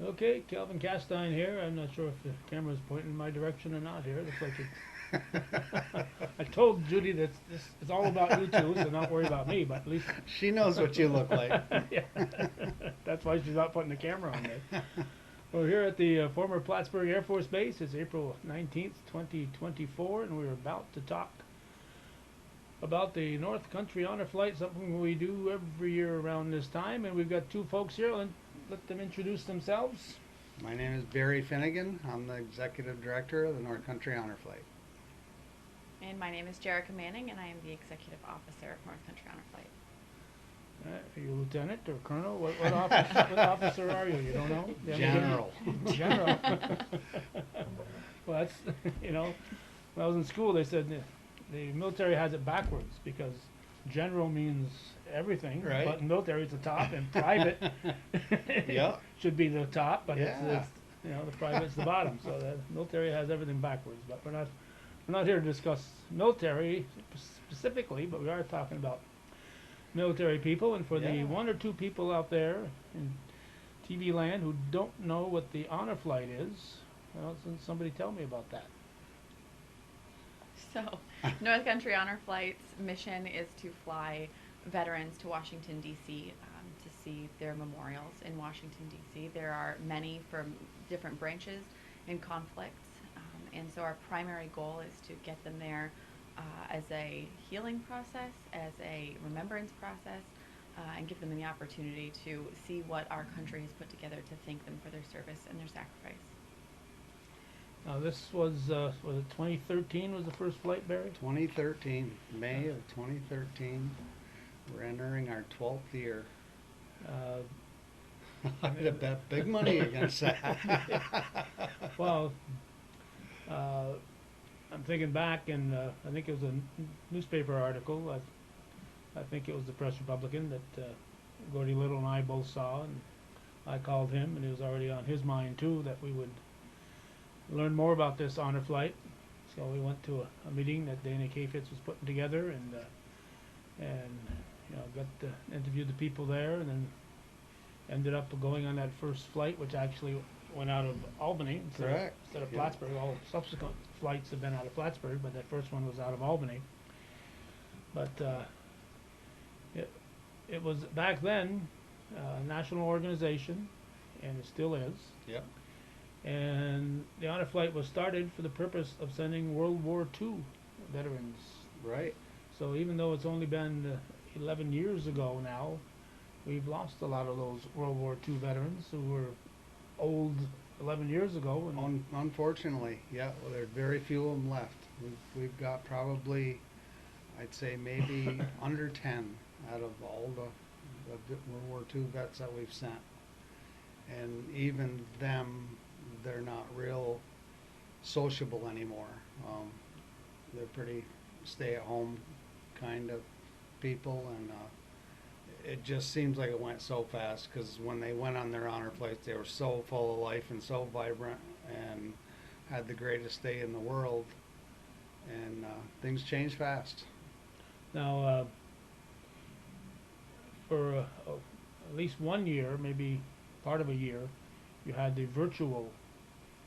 Okay, Calvin Castine here. I'm not sure if the camera's pointing in my direction or not here. Looks like it. I told Judy that this is all about you two, so not worry about me, but at least. She knows what you look like. Yeah. That's why she's not putting the camera on me. We're here at the former Plattsburgh Air Force Base. It's April 19th, 2024, and we're about to talk about the North Country Honor Flight, something we do every year around this time. And we've got two folks here. Let them introduce themselves. My name is Barry Finnegan. I'm the executive director of the North Country Honor Flight. And my name is Jerica Manning, and I am the Executive Officer of North Country Honor Flight. Are you lieutenant or colonel? What office, what officer are you? You don't know? You haven't General. given- General. Well, that's, when I was in school, they said the military has it backwards because general means everything, Right. but in military it's the top, and private Yeah. should be the top, but Yeah. the private's the bottom. So the military has everything backwards. But we're not here to discuss military specifically, but we are talking about military people. And for the Yeah. one or two people out there in TV land who don't know what the honor flight is, well, somebody tell me about that. So, North Country Honor Flight's mission is to fly veterans to Washington, D.C. To see their memorials in Washington, D.C. There are many from different branches in conflicts, and so our primary goal is to get them there as a healing process, as a remembrance process, and give them the opportunity to see what our country has put together to thank them for their service and their sacrifice. Now this was it 2013 was the first flight, Barry? 2013, May of 2013. We're entering our 12th year. Uh, I'd have bet big money against that. well, uh, I'm thinking back, and I think it was a newspaper article. I think it was the Press Republican that Gordy Little and I both saw, and I called him, and it was already on his mind too that we would learn more about this honor flight. So we went to a meeting that Dana Kafitz was putting together, and got to interview the people there, and then ended up going on that first flight, which actually went out of Albany Correct. instead of Yeah. Plattsburgh. All subsequent flights have been out of Plattsburgh, but that first one was out of Albany. But it was back then a national organization, and it still is. Yep. And the honor flight was started for the purpose of sending World War II veterans. Right. So even though it's only been 11 years ago now, we've lost a lot of those World War II veterans who were old 11 years ago. And Unfortunately, yeah. Well, there's very few of them left. We've got probably, I'd say maybe under 10 out of all the World War II vets that we've sent. And even them, they're not real sociable anymore. They're pretty stay-at-home kind of people, and it just seems like it went so fast because when they went on their honor flights, they were so full of life and so vibrant and had the greatest day in the world. And things change fast. now, for at least 1 year, maybe part of a year, you had the virtual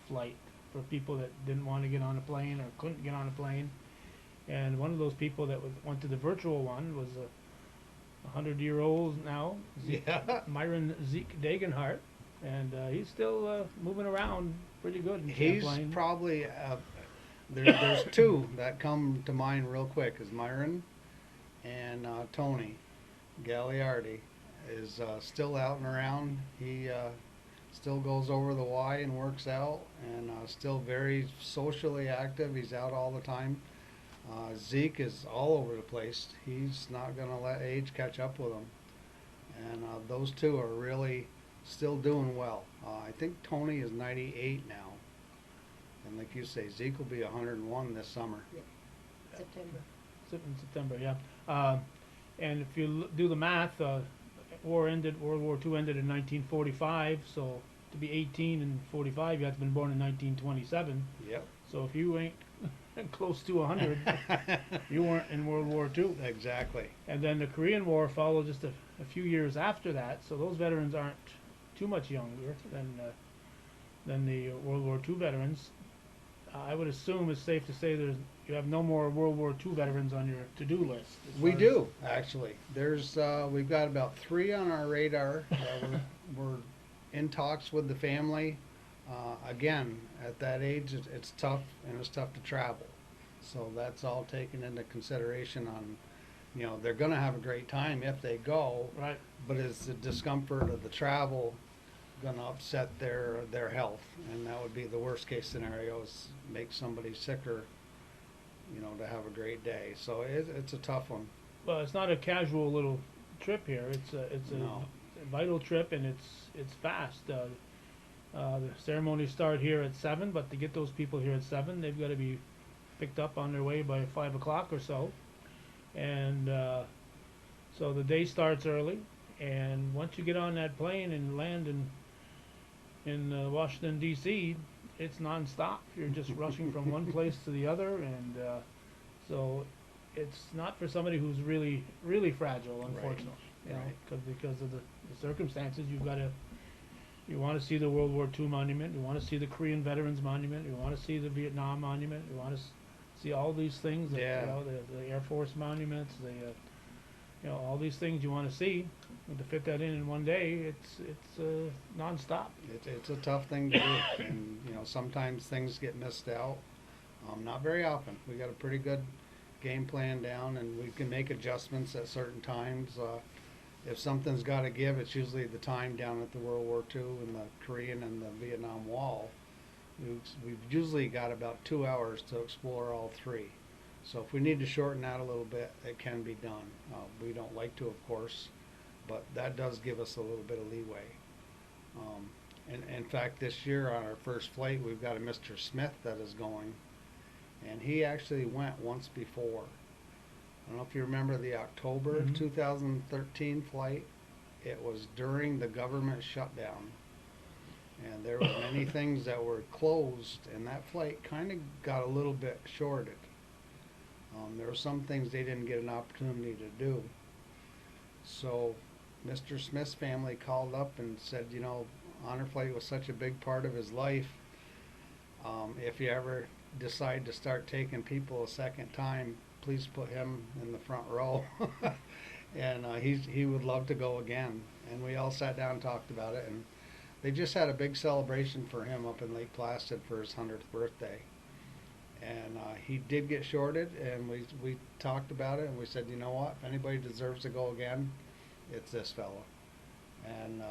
flight for people that didn't want to get on a plane or couldn't get on a plane. And one of those people that went to the virtual one was a 100-year-old now, Yeah. Myron Zeke Dagenhart, and he's still moving around pretty good in He's Champlain. probably there's two that come to mind real quick is Myron and Tony Gagliardi is still out and around. He still goes over the Y and works out, and still very socially active. He's out all the time. Zeke is all over the place. He's not going to let age catch up with him. And those two are really still doing well. I think Tony is 98 now. And like you say, Zeke will be 101 this summer. September. In September, yeah. And if you do the math, World War II ended in 1945, so to be 18 and 45, you have to have been born in 1927. Yep. So if you ain't close to 100, you weren't in World War II. Exactly. And then the Korean War followed just a few years after that, so those veterans aren't too much younger than the World War II veterans. I would assume it's safe to say you have no more World War II veterans on your to-do list. As We far do, actually. We've got about 3 on our radar. We're in talks with the family. Again, at that age, it's tough, and it's tough to travel. So that's all taken into consideration on, they're gonna have a great time if they go, Right. but is the discomfort of the travel gonna upset their health? And that would be the worst case scenario, is make somebody sicker, to have a great day. So it's a tough one. Well, it's not a casual little trip here. It's a No. vital trip, and it's fast. The ceremonies start here at 7, but to get those people here at 7, they've got to be picked up on their way by 5 o'clock or so. And so the day starts early, and once you get on that plane and land in Washington D.C., it's nonstop. You're just rushing from one place to the other, and so it's not for somebody who's really, really fragile, unfortunately. You know, Right. because of the circumstances, you want to see the World War II monument, you want to see the Korean Veterans Monument, you want to see the Vietnam Monument, you want to see all these things, that, Yeah. the Air Force monuments, all these things you want to see. And to fit that in one day, it's nonstop. It's a tough thing to do, and sometimes things get missed out. Not very often. We got a pretty good game plan down, and we can make adjustments at certain times. If something's got to give, it's usually the time down at the World War II and the Korean and the Vietnam Wall. We've usually got about 2 hours to explore all 3. So if we need to shorten that a little bit, it can be done. We don't like to, of course, but that does give us a little bit of leeway. And in fact, this year on our first flight, we've got a Mr. Smith that is going, and he actually went once before. I don't know if you remember the October Mhm. 2013 flight. It was during the government shutdown, and there were many things that were closed, and that flight kind of got a little bit shorted. There were some things they didn't get an opportunity to do. So Mr. Smith's family called up and said, Honor Flight was such a big part of his life. If you ever decide to start taking people a second time, please put him in the front row. And he would love to go again. And we all sat down and talked about it. And they just had a big celebration for him up in Lake Placid for his 100th birthday. And he did get shorted, and we talked about it, and we said, you know what, if anybody deserves to go again, it's this fellow. And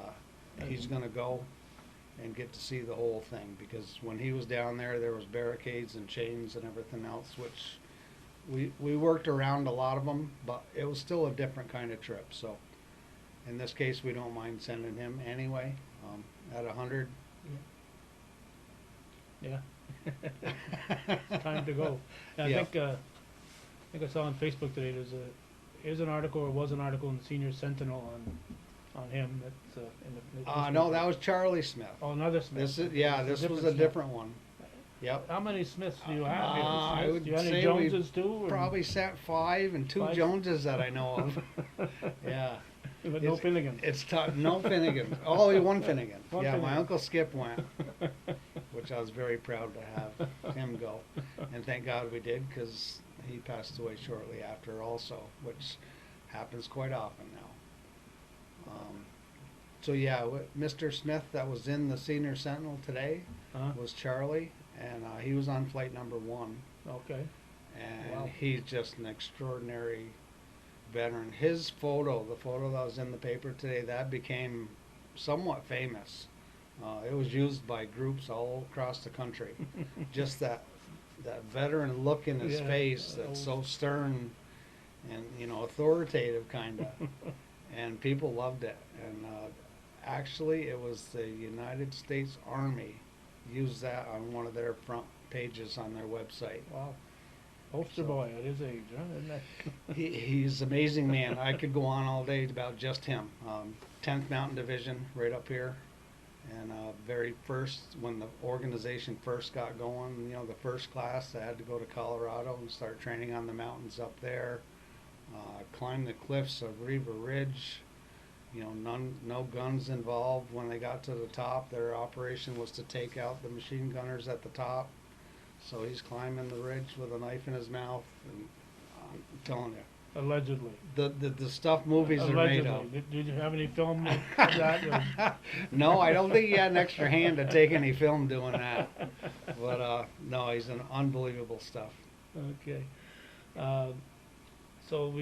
he's going to go and get to see the whole thing, because when he was down there was barricades and chains and everything else, which we worked around a lot of them, but it was still a different kind of trip. So in this case, we don't mind sending him anyway. At 100, Yeah. Time to go. And Yeah. I think I saw on Facebook today there's an article, or was an article in the Senior Sentinel on him that's in the no, newspaper. that was Charlie Smith. Oh, another Smith. This was a different one. Yep. How many Smiths do you have? I would Do you have any say Joneses too? or- Probably sent 5 and 2 5? Joneses that I know of. Yeah. But no Finnegan. It's tough. No Finnegan. Oh, one Finnegan. One Yeah, my Finnegan. Uncle Skip went, which I was very proud to have him go. And thank God we did, because he passed away shortly after also, which happens quite often now. So yeah, Mr. Smith that was in the Senior Sentinel today Huh? was Charlie, and he was on flight number 1. Okay. And Wow. he's just an extraordinary veteran. His photo, the photo that was in the paper today, that became somewhat famous. It was used by groups all across the country. Just that veteran look in his Yeah, face that's so stern and authoritative kind of. And people loved it. And actually, it was the United States Army used that on one of their front pages on their website. Wow. Poster So- boy at his age, huh? Isn't that? He's an amazing man. I could go on all day about just him. 10th Mountain Division right up here. And very first, when the organization first got going, the first class, I had to go to Colorado and start training on the mountains up there. Climb the cliffs of Riva Ridge. You know, no guns involved. When they got to the top, their operation was to take out the machine gunners at the top. So he's climbing the ridge with a knife in his mouth, and I'm telling you, Allegedly. the stuff movies are made Allegedly. of. Did you have any film of that? Or- No, I don't think he had an extra hand to take any film doing that. But no, he's an unbelievable stuff. Okay. So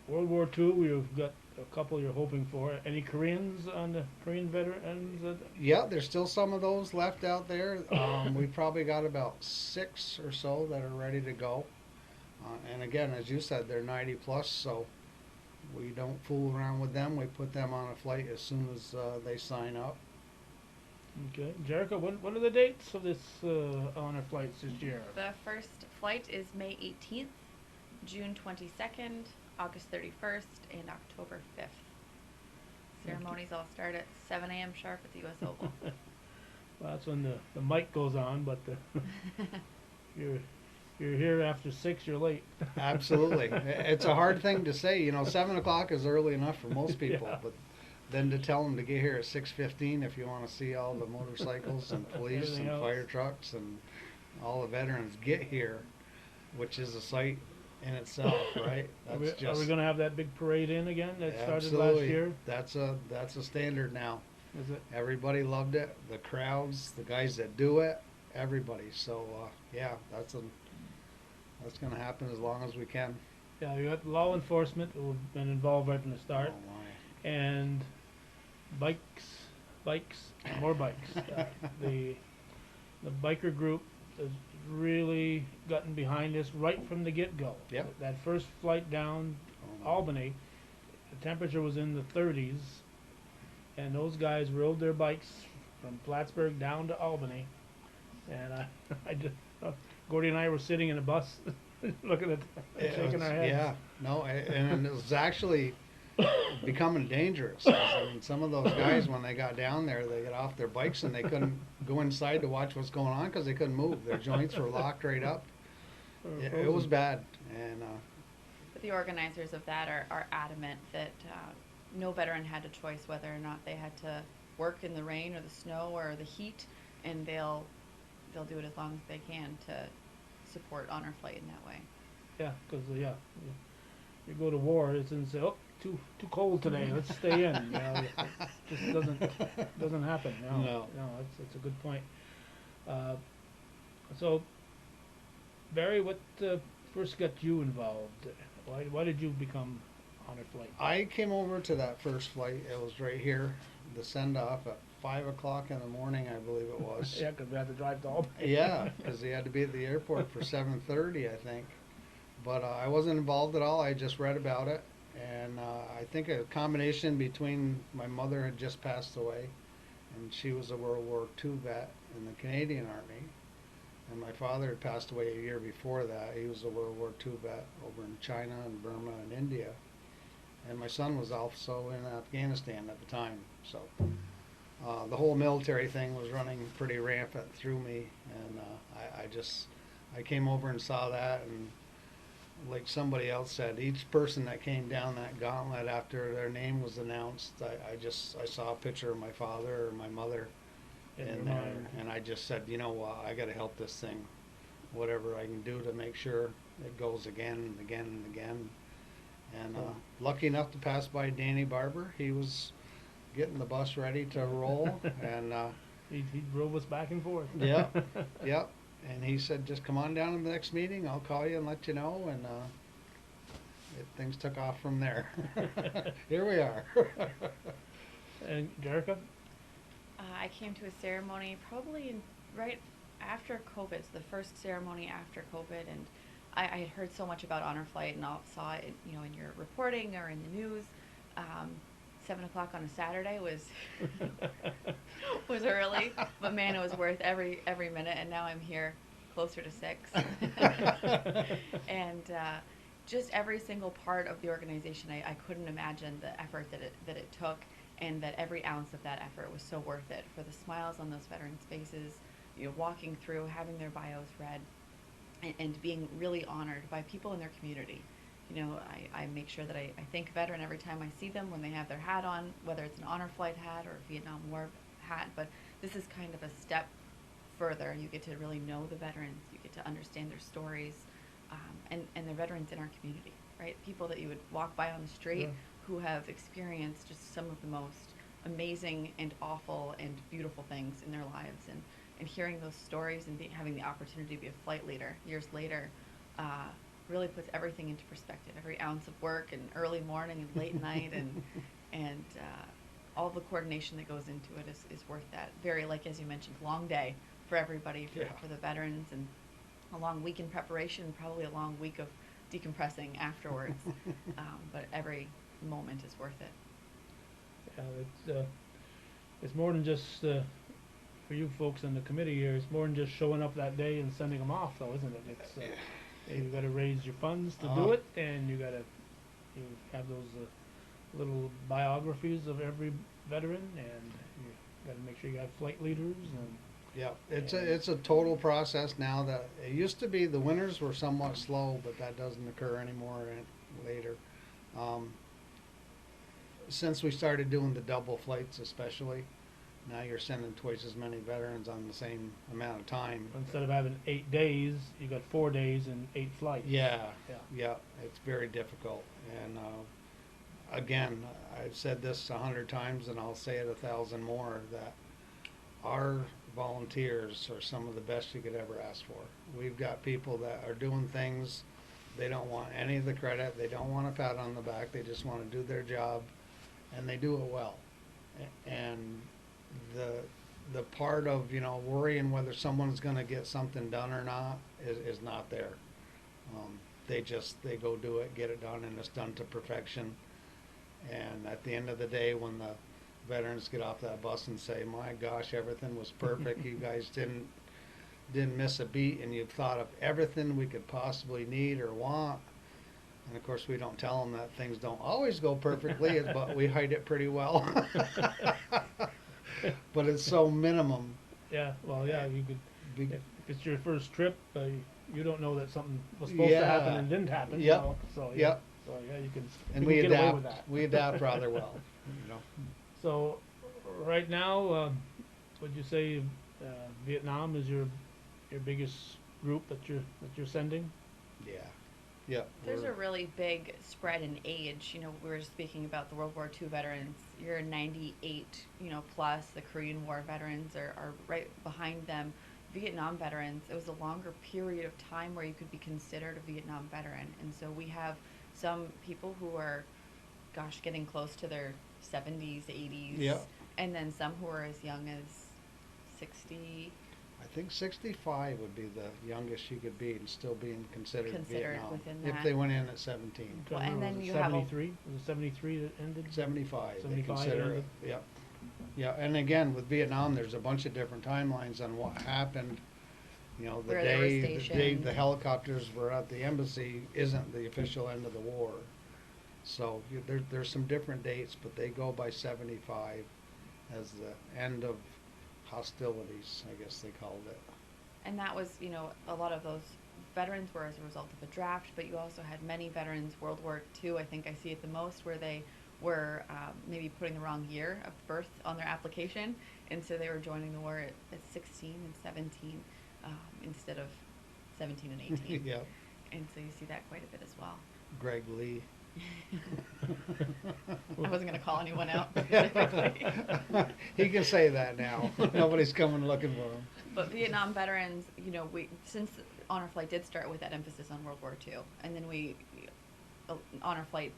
World War II, we've got a couple you're hoping for. Any Koreans on the Korean veterans? Yeah, there's still some of those left out there. We've probably got about 6 or so that are ready to go. And again, as you said, they're 90 plus, so we don't fool around with them. We put them on a flight as soon as they sign up. Okay. Jericho, what are the dates of this honor flights this year? The first flight is May 18th, June 22nd, August 31st, and October 5th. Ceremonies all start at 7 a.m. sharp at the U.S. Oval. Well, that's when the mic goes on, but you're you're here after 6, you're late. Absolutely. It's a hard thing to say. You know, 7 o'clock is early enough for most people, Yeah. but then to tell them to get here at 6:15 if you want to see all the motorcycles and police Everything and else. fire trucks and all the veterans get here, which is a sight in itself, right? Are we going to have that big parade in again that started last absolutely. year? That's a standard now. Is it? Everybody loved it. The crowds, the guys that do it, everybody. So yeah, that's going to happen as long as we can. Yeah, you got law enforcement who've been involved right from the start, Oh my. and more bikes. The biker group has really gotten behind this right from the get-go. Yep. That first flight down Oh, my. Albany, the temperature was in the 30s, and those guys rode their bikes from Plattsburgh down to Albany, and Gordy and I were sitting in a bus, looking at, It shaking was- our heads. Yeah, no, and it was actually becoming dangerous. 'Cause, I mean, some of those guys, when they got down there, they got off their bikes and they couldn't go inside to watch what's going on because they couldn't move. Their joints were locked right up. It was bad, and But the organizers of that are adamant that no veteran had a choice whether or not they had to work in the rain or the snow or the heat, and they'll do it as long as they can to support honor flight in that way. Yeah, because you go to war, it's and say, oh, too cold today. Let's stay in. You know, it just doesn't happen. No, No. It's a good point. So, Barry, what first got you involved? Why did you become honor flight? I came over to that first flight. It was right here, the send off at 5 o'clock in the morning, I believe it was. Yeah, because we had to drive to Albany. Yeah, because he had to be at the airport for 7:30, I think. But I wasn't involved at all. I just read about it, and I think a combination between my mother had just passed away, and she was a World War II vet in the Canadian Army, and my father had passed away a year before that. He was a World War II vet over in China and Burma and India, and my son was also in Afghanistan at the time. So the whole military thing was running pretty rampant through me, and I came over and saw that, and like somebody else said, each person that came down that gauntlet after their name was announced, I saw a picture of my father or my mother In in your there, mind. and I just said, you know what, I got to help this thing, whatever I can do to make sure it goes again and again and again. And Cool. lucky enough to pass by Danny Barber. He was getting the bus ready to roll, and He drove us back and forth. Yep. yep. And he said, just come on down to the next meeting. I'll call you and let you know. And things took off from there. Here we are. And Jerica? I came to a ceremony probably right after COVID, so the first ceremony after COVID, and I had heard so much about honor flight and saw it, in your reporting or in the news. 7 o'clock on a Saturday was was early, but man, it was worth every minute. And now I'm here, closer to 6, and just every single part of the organization, I couldn't imagine the effort that it took, and that every ounce of that effort was so worth it for the smiles on those veterans' faces, walking through, having their bios read, and being really honored by people in their community. You know, I make sure that I thank a veteran every time I see them when they have their hat on, whether it's an honor flight hat or a Vietnam War hat. But this is kind of a step further. You get to really know the veterans. You get to understand their stories, and the veterans in our community, right? People that you would walk by on the street Yeah. who have experienced just some of the most amazing and awful and beautiful things in their lives, and hearing those stories and having the opportunity to be a flight leader years later really puts everything into perspective. Every ounce of work and early morning and late night and all the coordination that goes into it is worth that. Very, like as you mentioned, long day for everybody, Yeah. for the veterans, and a long week in preparation, probably a long week of decompressing afterwards. But every moment is worth it. Yeah, it's more than just, for you folks on the committee here, it's more than just showing up that day and sending them off though, isn't it? It's, you gotta raise your funds to do it, and you have those, little biographies of every veteran, and you gotta make sure you have flight leaders and, Yeah, it's a total process now. That it used to be the winters were somewhat slow, but that doesn't occur anymore later. Um, since we started doing the double flights, especially, now you're sending twice as many veterans on the same amount of time. instead of having 8 days, you got 4 days and 8 flights. Yeah, Yeah. yeah, it's very difficult. And again, I've said this 100 times, and I'll say it 1,000 more, that our volunteers are some of the best you could ever ask for. We've got people that are doing things, they don't want any of the credit, they don't want a pat on the back, they just want to do their job, and they do it well. And the part of, you know, worrying whether someone's going to get something done or not is not there. They go do it, get it done, and it's done to perfection. And at the end of the day, when the veterans get off that bus and say, "My gosh, everything was perfect. You guys didn't miss a beat, and you've thought of everything we could possibly need or want." And of course, we don't tell them that things don't always go perfectly, but we hide it pretty well. But it's so minimum. Yeah, well, yeah, you could, Be- if it's your first trip, you don't know that something was supposed to happen Yeah. and didn't happen, Yep. so, yeah. Yep. So, yeah, you can, And you we can get away with adapt. that. We adapt rather well. You know. So, right now, would you say, Vietnam is your biggest group that you're sending? Yeah. Yeah. There's we're- a really big spread in age. You know, we were speaking about the World War II veterans. You're 98, you know, plus. The Korean War veterans are right behind them. Vietnam veterans, it was a longer period of time where you could be considered a Vietnam veteran. And so we have some people who are, gosh, getting close to their 70s, 80s. Yeah. And then some who are as young as 60. I think 65 would be the youngest you could be and still being considered Vietnam. Within If that. they went in at 17. Well, and then Was it you have a- 73? Was it 73 that ended? 75, they 75 consider ended. it. Yep. Yeah, and again, with Vietnam, there's a bunch of different timelines on what happened. You know, Where they were the day stationed. the helicopters were at the embassy isn't the official end of the war. So there's some different dates, but they go by 75 as the end of hostilities, I guess they called it. And that was, you know, a lot of those veterans were as a result of a draft, but you also had many veterans, World War II, I think I see it the most, where they were maybe putting the wrong year of birth on their application, and so they were joining the war at 16 and 17 instead of 17 and 18. Yeah, And so you see that quite a bit as well. Greg Lee. I wasn't going to call anyone out specifically. He can say that now. Nobody's coming looking for him. But Vietnam veterans, you know, since Honor Flight did start with that emphasis on World War II, and then Honor Flight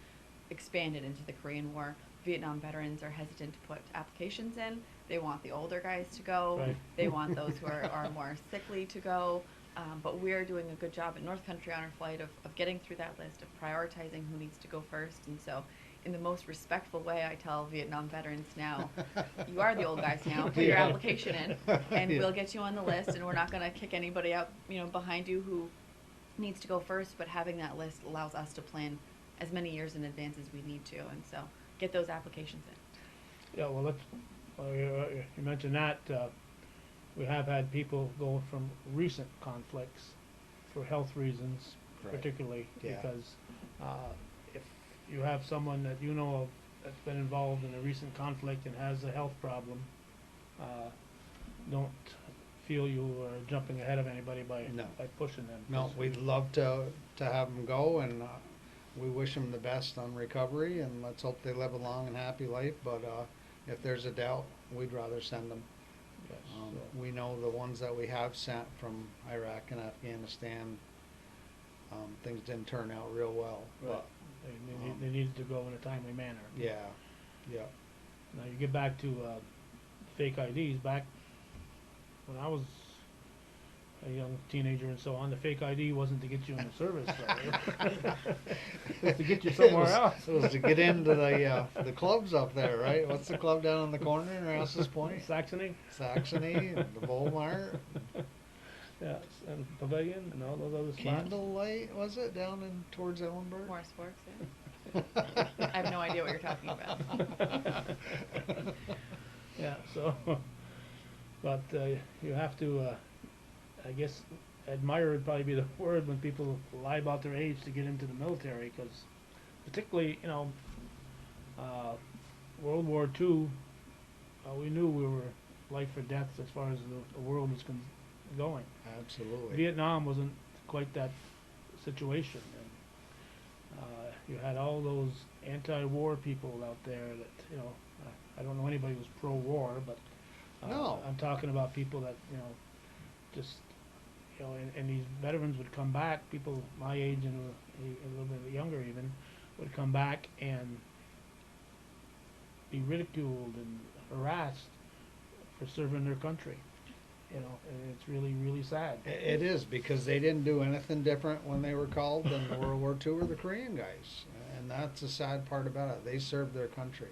expanded into the Korean War. Vietnam veterans are hesitant to put applications in. They want the older guys to go. Right. They want those who are more sickly to go. But we're doing a good job at North Country Honor Flight of getting through that list, of prioritizing who needs to go first. And so in the most respectful way, I tell Vietnam veterans now, you are the old guys now, put your Yeah. application in, and Yeah. we'll get you on the list, and we're not going to kick anybody out, you know, behind you who needs to go first, but having that list allows us to plan as many years in advance as we need to, and so get those applications in. Yeah, well, you mentioned that, we have had people go from recent conflicts for health reasons, Right. particularly Yeah. because If you have someone that you know of that's been involved in a recent conflict and has a health problem, don't feel you are jumping ahead of anybody No. by pushing them. No, 'cause we'd love to have them go, and we wish them the best on recovery, and let's hope they live a long and happy life. But if there's a doubt, we'd rather send them. yes, so- We know the ones that we have sent from Iraq and Afghanistan, things didn't turn out real well. Right. But They needed to go in a timely manner. yeah, yeah, Now you get back to fake IDs. Back when I was a young teenager and so on, the fake ID wasn't to get you in the service. It was to get you somewhere it was, else. It was to get into the clubs up there, right? What's the club down on the corner in Rouse's Point? Saxony. Saxony and the Volmar. Yes, and Pavilion and all those other spots. Candlelight, was it, down in towards Ellenburg? Morris Forks, yeah. I have no idea what you're talking about. Yeah, so, but you have to, I guess, admire would probably be the word when people lie about their age to get into the military, because particularly, World War II, we knew we were life or death as far as the world was going. Absolutely. Vietnam wasn't quite that situation. And, you had all those anti-war people out there that, I don't know anybody who was pro-war, but No. I'm talking about people that, just, and these veterans would come back, people my age and a little bit younger even, would come back and be ridiculed and harassed for serving their country. And it's really, really sad. It is, because they didn't do anything different when they were called than the World War II or the Korean guys. And that's the sad part about it. They served their country.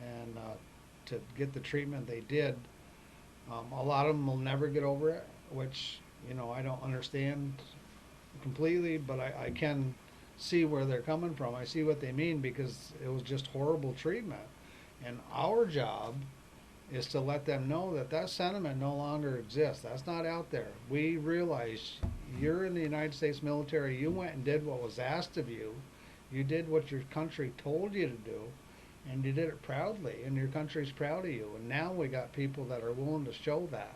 And to get the treatment they did, a lot of them will never get over it, which, I don't understand completely, but I can see where they're coming from. I see what they mean, because it was just horrible treatment. And our job is to let them know that that sentiment no longer exists. That's not out there. We realize you're in the United States military. You went and did what was asked of you. You did what your country told you to do, and you did it proudly, and your country's proud of you. And now we got people that are willing to show that.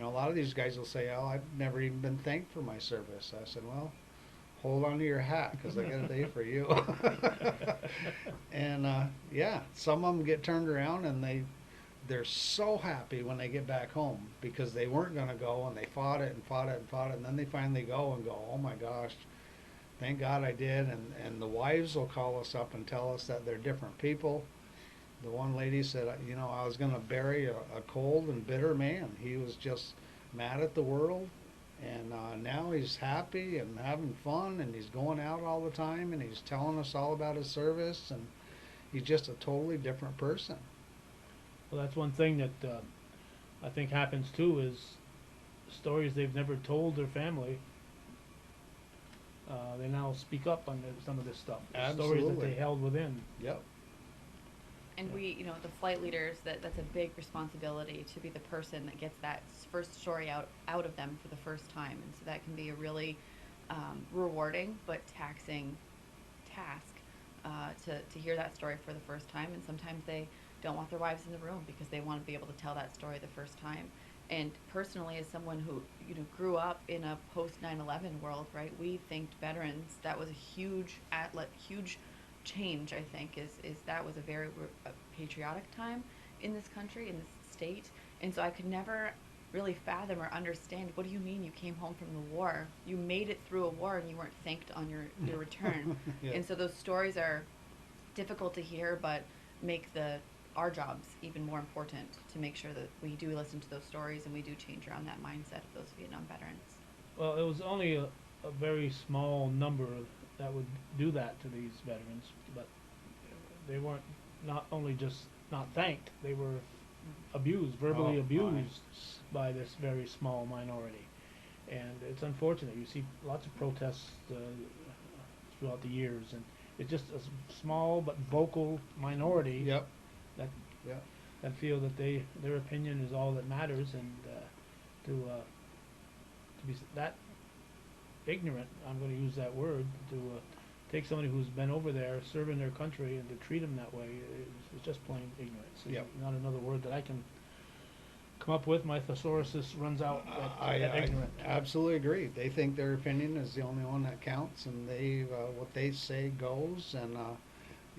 A lot of these guys will say, "Oh, I've never even been thanked for my service." I said, "Well, hold on to your hat, because I got a day for you." And yeah, some of them get turned around, and they're so happy when they get back home, because they weren't going to go, and they fought it and fought it and fought it, and then they finally go and go, "Oh my gosh, thank God I did." And the wives will call us up and tell us that they're different people. The one lady said, I was going to bury a cold and bitter man. He was just mad at the world, and now he's happy and having fun, and he's going out all the time, and he's telling us all about his service, and he's just a totally different person. Well, that's one thing that I think happens too, is stories they've never told their family. They now speak up on some of this stuff. Stories that Absolutely. they held within. Yep. And we, the flight leaders, that's a big responsibility to be the person that gets that first story out of them for the first time. And so that can be a really rewarding but taxing task to hear that story for the first time. And sometimes they don't want their wives in the room because they want to be able to tell that story the first time. And personally, as someone who grew up in a post 9/11 world, right? We thanked veterans. That was a huge huge change. I think is that was a very patriotic time in this country, in this state. And so I could never really fathom or understand, what do you mean you came home from the war? You made it through a war and you weren't thanked on your return. Yeah. And so those stories are difficult to hear, but make our jobs even more important, to make sure that we do listen to those stories and we do change around that mindset of those Vietnam veterans. Well, it was only a very small number that would do that to these veterans, but they weren't not only just not thanked, they were abused, verbally Oh, abused by this very small minority. And it's unfortunate. You see lots of protests throughout the years, and it's just a small but vocal minority Yep. that Yep. that feel that their opinion is all that matters, and to be that ignorant, I'm gonna use that word, to, take somebody who's been over there serving their country and to treat them that way is just plain ignorance. It's Yep. not another word that I can come up with. My thesaurus runs out I at ignorant. absolutely agree. They think their opinion is the only one that counts, and they what they say goes. And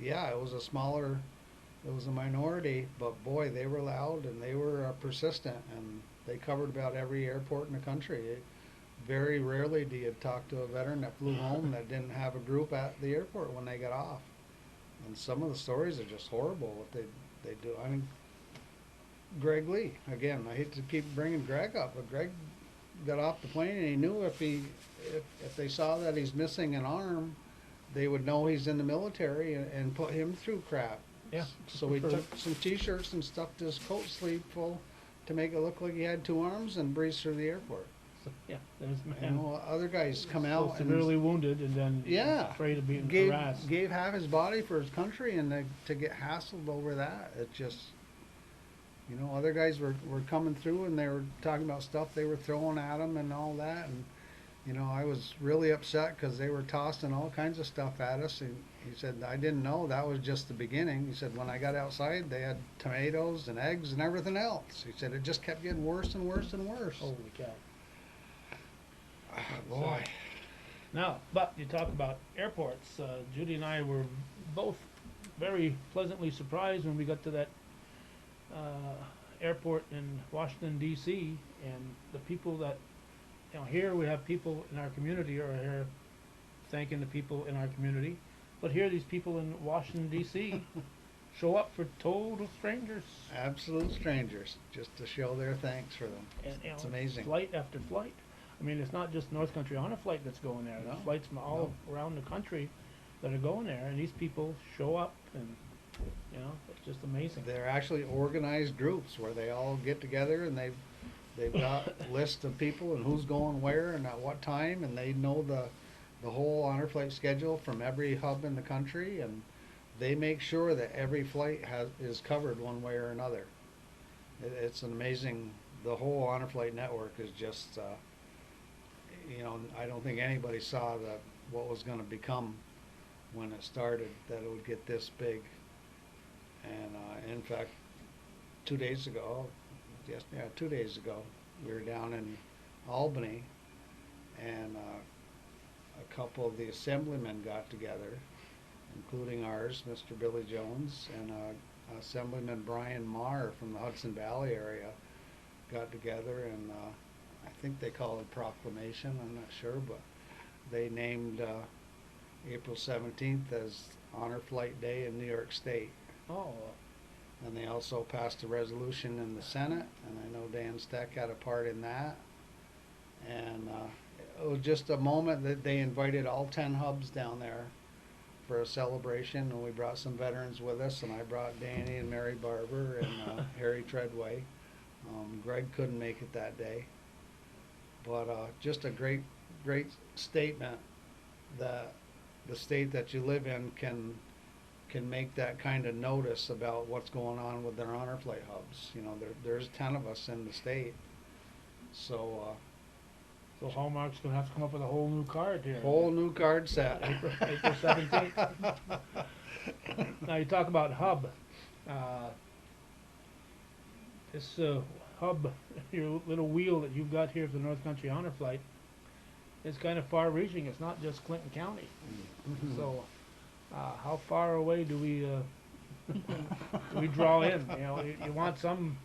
yeah, it was a minority, but boy, they were loud and they were persistent, and they covered about every airport in the country. Very rarely do you talk to a veteran that flew home that didn't have a group at the airport when they got off. And some of the stories are just horrible what they do. I mean, Greg Lee, again, I hate to keep bringing Greg up, but Greg got off the plane and he knew if they saw that he's missing an arm, they would know he's in the military and put him through crap. Yeah. So he took some t-shirts and stuffed his coat sleeve full to make it look like he had two arms and breezed through the airport. So, yeah, there's a You man know, other guys come so out severely wounded and then Yeah. afraid of being gave harassed. gave half his body for his country, and to get hassled over that, it just, you know, other guys were coming through and they were talking about stuff they were throwing at him and all that, and you know, I was really upset because they were tossing all kinds of stuff at us, and he said, I didn't know that was just the beginning. He said, when I got outside, they had tomatoes and eggs and everything else. He said, it just kept getting worse and worse and worse. Holy cow. Boy. Now, but you talk about airports. Judy and I were both very pleasantly surprised when we got to that airport in Washington D.C. and the people that, you know, here we have people in our community are here thanking the people in our community, but here these people in Washington D.C. show up for total strangers. Absolute strangers, just to show their thanks for them. And, you It's know, amazing. Flight after flight. I mean, it's not just North Country Honor Flight that's going there. No, There's flights from all around the country that are going there, and these people show up, and you know, it's just amazing. They're actually organized groups where they all get together and they've got lists of people and who's going where and at what time, and they know the whole honor flight schedule from every hub in the country, and they make sure that every flight is covered one way or another. It's an amazing. The whole honor flight network is just. You know, I don't think anybody saw what was going to become when it started, that it would get this big. And in fact, 2 days ago, 2 days ago, we were down in Albany, and a couple of the assemblymen got together, including ours, Mr. Billy Jones, and Assemblyman Brian Marr from the Hudson Valley area got together, and I think they call it proclamation, I'm not sure, but they named April 17th as Honor Flight Day in New York State. Oh, And they also passed a resolution in the Senate, and I know Dan Steck had a part in that. And it was just a moment that they invited all 10 hubs down there for a celebration, and we brought some veterans with us, and I brought Danny and Mary Barber and Harry Treadway. Greg couldn't make it that day. But just a great statement that the state that you live in can make that kind of notice about what's going on with their honor flight hubs. You know, there's 10 of us in the state, so so Hallmark's gonna have to come up with a whole new card here. whole new card set. April 17th. Now you talk about hub. This hub, your little wheel that you've got here for the North Country Honor Flight, is kind of far-reaching. It's not just Clinton County. So, how far away do we draw in? You know, you want some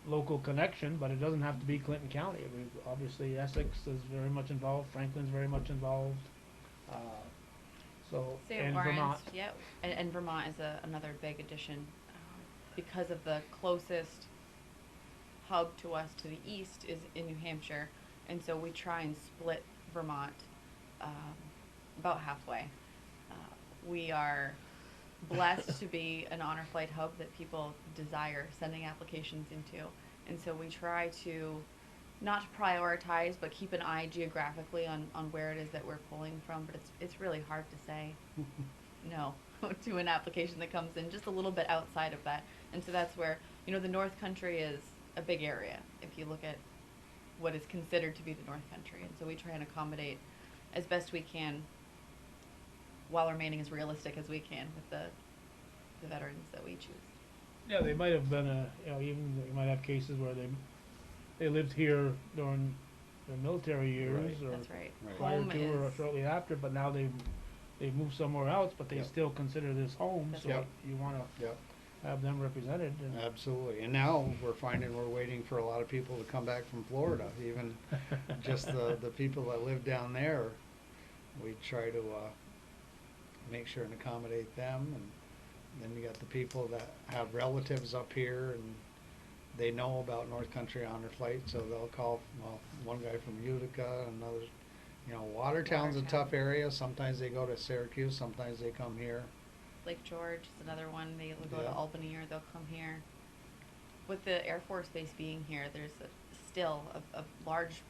local connection, but it doesn't have to be Clinton County. I mean, obviously, Essex is very much involved. Franklin's very much involved. St. And Lawrence, Vermont. yeah, and Vermont is another big addition because of the closest hub to us to the east is in New Hampshire, and so we try and split Vermont about halfway. We are blessed to be an honor flight hub that people desire sending applications into, and so we try to not prioritize but keep an eye geographically on where it is that we're pulling from, but it's really hard to say no to an application that comes in just a little bit outside of that. And so that's where, you know, the North Country is a big area. If you look at what is considered to be the North Country. And so we try and accommodate as best we can while remaining as realistic as we can with the veterans that we choose. Yeah, they might have been even you might have cases where they lived here during the military years Right. or That's right. Right. prior Home to or is, shortly after, but now they've moved somewhere else, but they Yep. still consider this home, That's so right. you wanna Yep, have them represented. And absolutely. And now we're finding we're waiting for a lot of people to come back from Florida, even just the people that live down there. We try to make sure and accommodate them, and then you got the people that have relatives up here and they know about North Country Honor Flight, so they'll call, well, one guy from Utica, another, Watertown's a Watertown. tough area. Sometimes they go to Syracuse, sometimes they come here. Lake George is another one. They'll go Yeah. to Albany or they'll come here. With the Air Force Base being here, there's still a large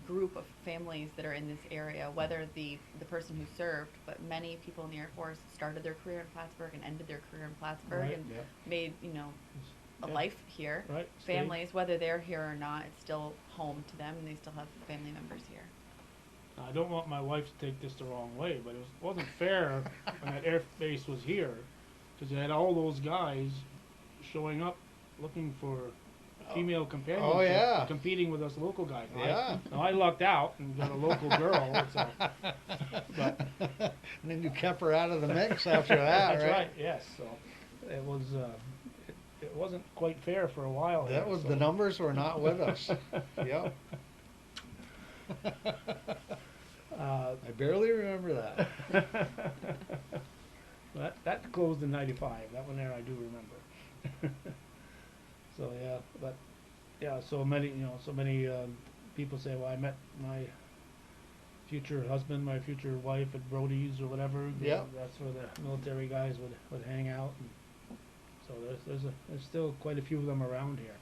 group of families that are in this area, whether the person who served, but many people in the Air Force started their career in Plattsburgh and ended their career in Plattsburgh Right. and Yep. made, a Yeah. life here. Right, stay. Families, whether they're here or not, it's still home to them and they still have family members here. I don't want my wife to take this the wrong way, but wasn't fair when that air base was here, because you had all those guys showing up looking for female companionship, Oh, yeah. competing with us local guys. Now, Yeah. Now I lucked out and got a local girl, so but And then you kept her out of the mix after that, that's right? right. Yes, so it was it wasn't quite fair for a while. That there, was, so. the numbers were not with us. Yep. I barely remember that. That closed in '95. That one there I do remember. So yeah, but yeah, so many people say, well, I met my future husband, my future wife at Brody's or whatever. Yeah. That's where the military guys would hang out. And so there's still quite a few of them around here.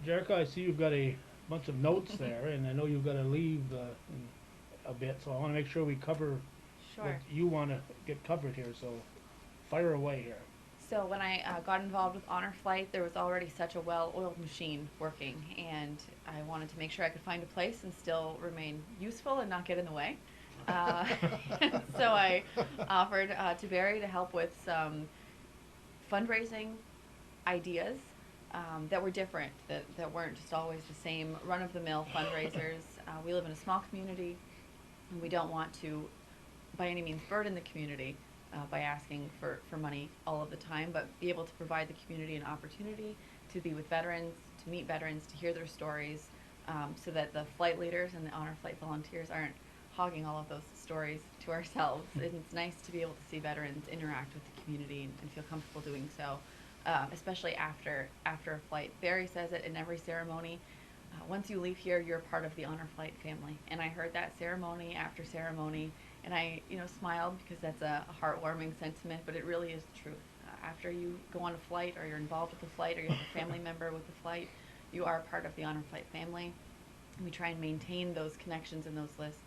Jerica, I see you've got a bunch of notes there, and I know you've got to leave in a bit, so I want to make sure we cover what Sure. you want to get covered here. So fire away here. So when I got involved with Honor Flight, there was already such a well-oiled machine working, and I wanted to make sure I could find a place and still remain useful and not get in the way. So I offered to Barry to help with some fundraising ideas that were different, that weren't just always the same run-of-the-mill fundraisers. We live in a small community, and we don't want to, by any means, burden the community by asking for money all of the time, but be able to provide the community an opportunity to be with veterans, to meet veterans, to hear their stories, so that the flight leaders and the Honor Flight volunteers aren't hogging all of those stories to ourselves. And it's nice to be able to see veterans interact with the community and feel comfortable doing so, especially after a flight. Barry says it in every ceremony. Once you leave here, you're part of the Honor Flight family. And I heard that ceremony after ceremony, and I, smiled because that's a heartwarming sentiment, but it really is the truth. After you go on a flight, or you're involved with the flight, or you have a family member with the flight, you are part of the Honor Flight family. And we try and maintain those connections and those lists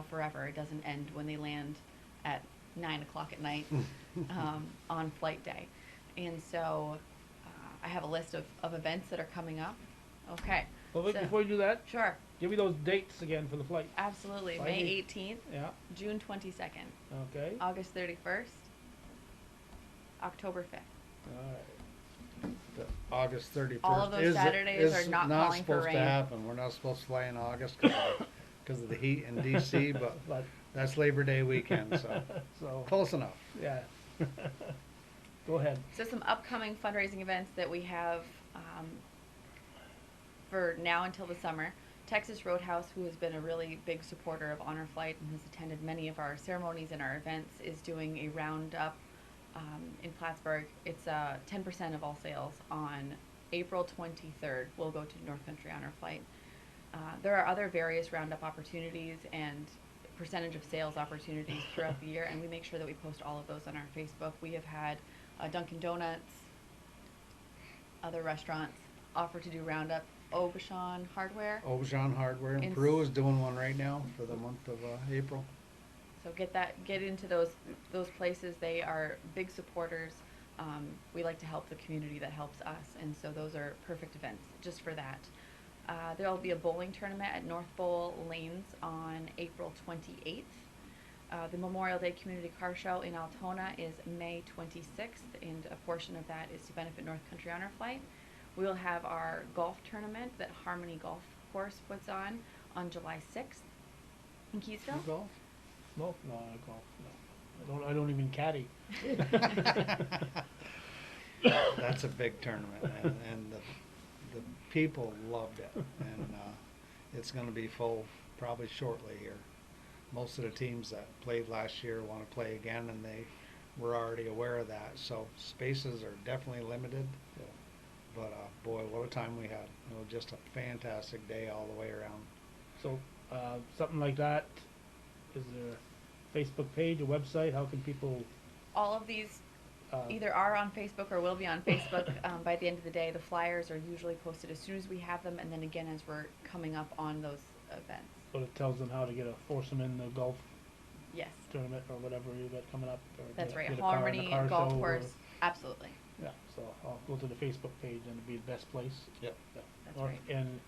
forever. It doesn't end when they land at 9 o'clock at night on flight day. And so I have a list of events that are coming up. Okay. Well, wait, So- before you do that, Sure, give me those dates again for the flight. absolutely. Friday. May 18th, Yeah. June 22nd, Okay. August 31st, October 5th. All right. The August 31st. All of those is Saturdays are not calling for supposed rain. to happen. We're not supposed to fly in August because of the heat in DC, but But that's Labor Day weekend, so so close enough. yeah. Go ahead. So some upcoming fundraising events that we have for now until the summer. Texas Roadhouse, who has been a really big supporter of Honor Flight and has attended many of our ceremonies and our events, is doing a roundup in Plattsburgh. It's 10% of all sales on April 23rd will go to North Country Honor Flight. There are other various roundup opportunities and percentage of sales opportunities throughout the year, and we make sure that we post all of those on our Facebook. We have had Dunkin' Donuts, other restaurants offer to do roundup. Aubuchon Hardware. Aubuchon Hardware in In Peru is doing one right now for the month of April. So get into those places. They are big supporters We like to help the community that helps us, and so those are perfect events just for that. There'll be a bowling tournament at North Bowl Lanes on April 28th. The Memorial Day Community Car Show in Altona is May 26th, and a portion of that is to benefit North Country Honor Flight. We will have our golf tournament that Harmony Golf Course puts on July 6th in Keysville. You golf? No, not golf, no. I don't even caddy. That's a big tournament, and the people loved it, and it's going to be full probably shortly here. Most of the teams that played last year want to play again, and they were already aware of that. So spaces are definitely limited. Yeah. But boy, what a time we had! It was just a fantastic day all the way around. So, something like that, is there a Facebook page, a website? How can people, All of these uh, either are on Facebook or will be on Facebook by the end of the day. The flyers are usually posted as soon as we have them, and then again as we're coming up on those events. so it tells them how to force them in the golf Yes, tournament or whatever you got coming up? Or that's get- right. get a car in Harmony the car Golf show or- Course, absolutely. Yeah, so I'll go to the Facebook page and it'll be the best place. Yep. Yeah. That's North- right. And,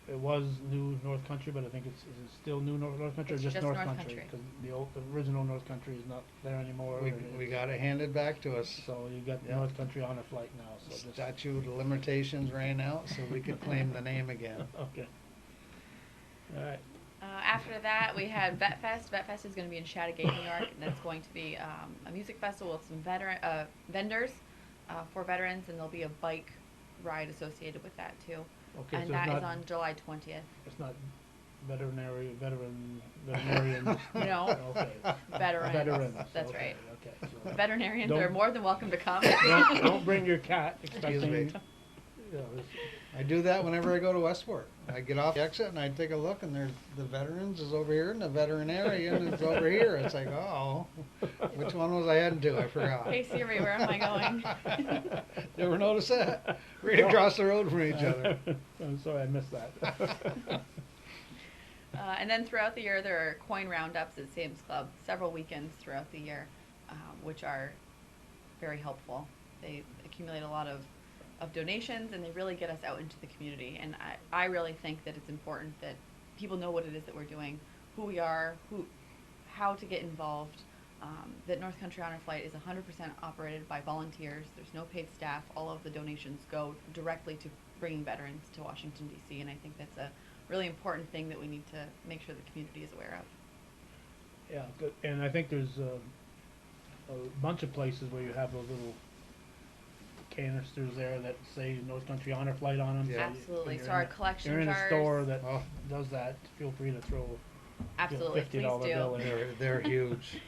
it was New North Country, but I think is it still New North Country or It's just just North North Country? Country. Because the original North Country is not there anymore. We got it handed back to us. So you got Yeah. North Country on a flight now, so just. Statute of limitations ran out, so we could claim the name again. Okay. All right. After that, we had Vet Fest. Vet Fest is going to be in Chattagay, New York, and that's going to be a music festival with some vendors for veterans, and there'll be a bike ride associated with that too. Okay, And so that it's is not, on July 20th. it's not veterinarians. No. Okay. Veterans. That's okay, right. Okay. So Veterinarians are Don't- more than welcome to come. don't bring your cat expecting, me. you know, this- I do that whenever I go to Westport. I get off the exit and I take a look, and there's the veterans is over here and the veterinarian is over here. It's like, oh, which one was I heading to? I forgot. Hey Siri, where am I going? Never noticed that. Right across the road from each other. I'm sorry, I missed that. And then throughout the year, there are coin roundups at Sam's Club, several weekends throughout the year, which are very helpful. They accumulate a lot of donations, and they really get us out into the community. And I really think that it's important that people know what it is that we're doing, who we are, how to get involved. That North Country Honor Flight is 100% operated by volunteers. There's no paid staff. All of the donations go directly to bringing veterans to Washington, D.C., and I think that's a really important thing that we need to make sure the community is aware of. Yeah, good. And I think there's a bunch of places where you have those little canisters there that say North Country Honor Flight on them. Yeah. Absolutely. So our collection You're in a jars. store that Oh. does that, feel free to throw Absolutely, please $50 bill do. in there. They're huge.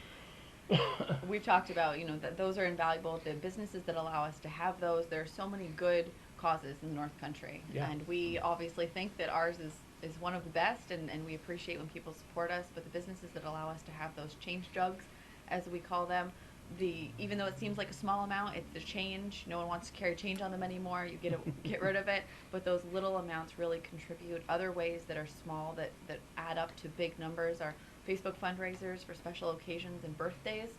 We've talked about, that those are invaluable. The businesses that allow us to have those, there are so many good causes in the North Country. Yeah. And we obviously think that ours is one of the best, and we appreciate when people support us, but the businesses that allow us to have those change jugs, as we call them, even though it seems like a small amount, it's the change. No one wants to carry change on them anymore. You get rid of it, but those little amounts really contribute. Other ways that are small that add up to big numbers are Facebook fundraisers for special occasions and birthdays.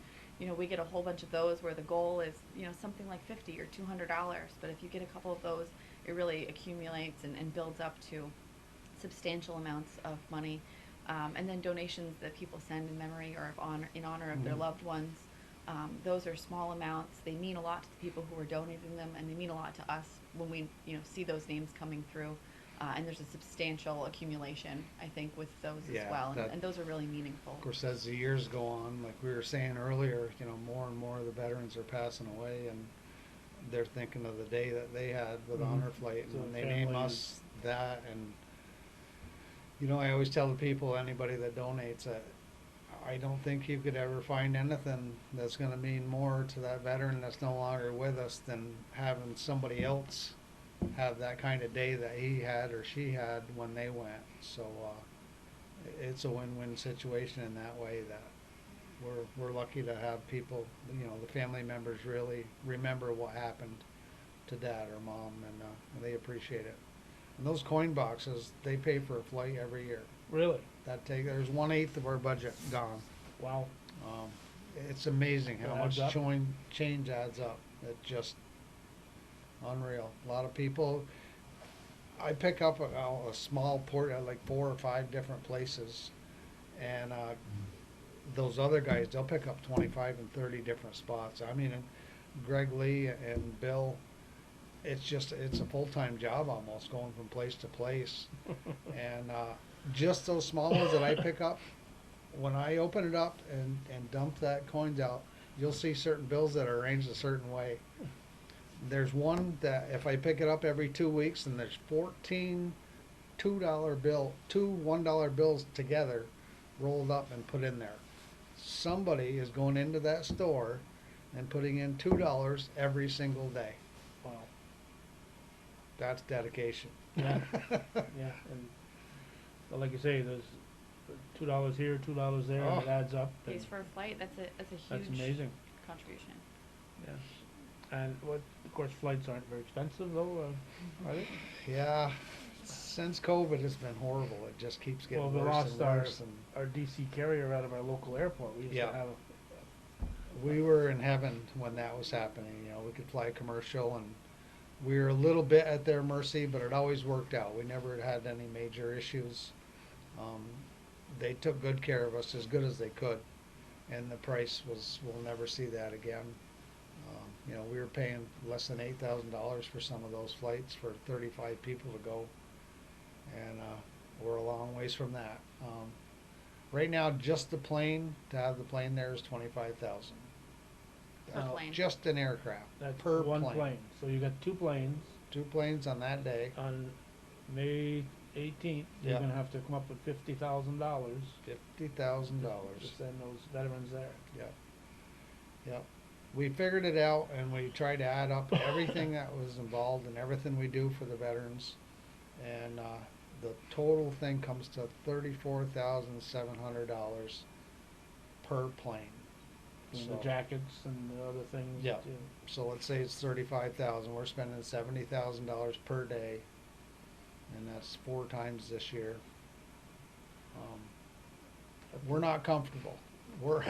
We get a whole bunch of those where the goal is, something like $50 or $200. But if you get a couple of those, it really accumulates and builds up to substantial amounts of money. And then donations that people send in memory or in honor of their Mhm. loved ones. Those are small amounts. They mean a lot to the people who are donating them, and they mean a lot to us when we, see those names coming through. And there's a substantial accumulation, I think, with those Yeah, as well, that- and those are really meaningful. Of course, as the years go on, like we were saying earlier, more and more of the veterans are passing away, and they're thinking of the day that they had with Mhm. Honor Flight, and So when they name families- us that, and I always tell the people, anybody that donates, that I don't think you could ever find anything that's going to mean more to that veteran that's no longer with us than having somebody else have that kind of day that he had or she had when they went. So it's a win-win situation in that way, that we're lucky to have people, the family members really remember what happened to dad or mom, and they appreciate it. And those coin boxes, they pay for a flight every year. Really? There's 1/8 of our budget gone. Wow. Um, it's amazing how It much adds up. change adds up. It just unreal. A lot of people, I pick up a small port at like 4 or 5 different places, and those other guys, they'll pick up 25 and 30 different spots. I mean, and Greg Lee and Bill, it's a full-time job almost, going from place to place. And just those small ones that I pick up, when I open it up and dump that coins out, you'll see certain bills that are arranged a certain way. There's one that if I pick it up every 2 weeks, and there's 14 two $1 bills together rolled up and put in there. Somebody is going into that store and putting in $2 every single day. Wow. That's dedication. Yeah. Yeah, and but like you say, there's $2 here, $2 there, and it Oh. adds up. Pays and for a flight, that's a That's huge amazing. contribution. Yeah. And of course, flights aren't very expensive though, are they? Yeah, since COVID, it's been horrible. It just keeps Well, getting we worse lost and worse. And our DC carrier out of our local airport. We used Yeah. to have we were in heaven when that was happening. You know, we could fly commercial, and we were a little bit at their mercy, but it always worked out. We never had any major issues. Um, they took good care of us, as good as they could, and the price was, we'll never see that again. You know, we were paying less than $8,000 for some of those flights for 35 people to go, and we're a long ways from that. Right now, just the plane, to have the plane there is 25,000. Per plane. Just an aircraft that's per one plane. plane. So you got 2 planes. 2 planes on that day, On May 18th, you're Yeah. gonna have to come up with $50,000 $50,000. to send those veterans there. Yep. Yep. We figured it out, and we tried to add up everything that was involved and everything we do for the veterans. And the total thing comes to $34,700 per plane. And So- the jackets and the other things. Yeah. that you- So let's say it's 35,000. We're spending $70,000 per day, and that's 4 times this year. We're not comfortable. We're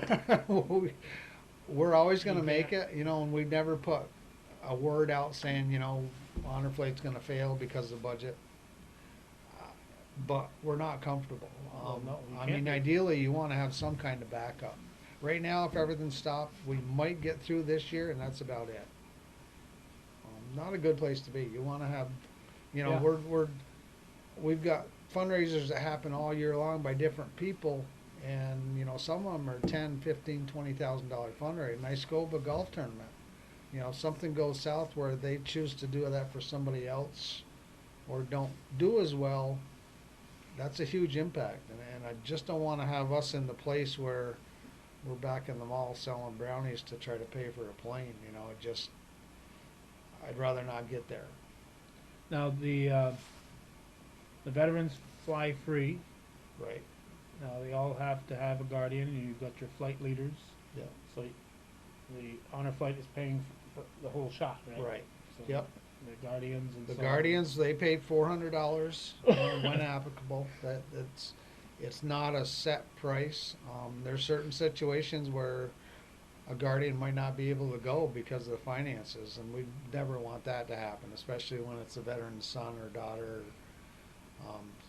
we're always going to You make can't- it, you know, and we've never put a word out saying, you know, Honor Flight's going to fail because of budget. But we're not comfortable. Well, no, we I can't mean, be. ideally, you want to have some kind of backup. Right now, if everything stopped, we might get through this year, and that's about it. Not a good place to be. You want to have, you know, Yeah. we've got fundraisers that happen all year long by different people, and you know, some of them are $10, $15, $20,000 fundraising. Niscoba golf tournament. You know, something goes south where they choose to do that for somebody else, or don't do as well. That's a huge impact, and I just don't want to have us in the place where we're back in the mall selling brownies to try to pay for a plane. You know, I'd rather not get there. Now, the veterans fly free. Right. Now, they all have to have a guardian, and you've got your flight leaders. Yeah. So the Honor Flight is paying for the whole shot, right? Right. So Yep. The guardians and The so on. Guardians, they paid $400 when applicable. It's not a set price. There's certain situations where a guardian might not be able to go because of the finances, and we never want that to happen, especially when it's a veteran's son or daughter.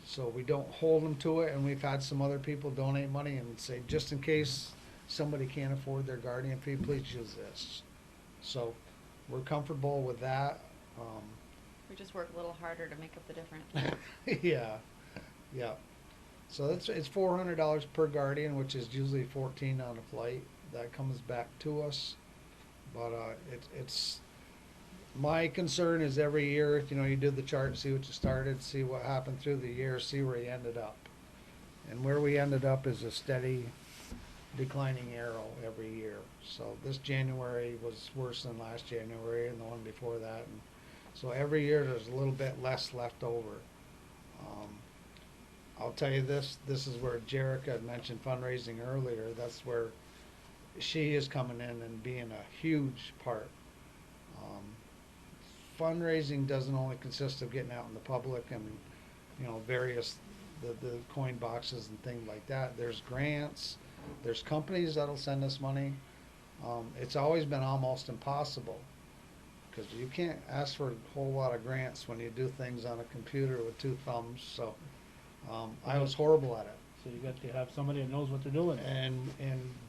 So we don't hold them to it, and we've had some other people donate money and say, just in case somebody can't afford their guardian fee, please use this. So we're comfortable with that. We just work a little harder to make up the difference. Yeah, yeah. So it's $400 per guardian, which is usually 14 on a flight. That comes back to us, but it's my concern is every year, you know, you do the chart, see what you started, see what happened through the year, see where you ended up, and where we ended up is a steady declining arrow every year. So this January was worse than last January and the one before that, and so every year there's a little bit less left over. I'll tell you this is where Jerica had mentioned fundraising earlier. That's where she is coming in and being a huge part. Fundraising doesn't only consist of getting out in the public and, you know, various the coin boxes and things like that. There's grants, There's companies that'll send us money. It's always been almost impossible, because you can't ask for a whole lot of grants when you do things on a computer with two thumbs, so, I was horrible at it. So you got to have somebody that knows what they're doing. And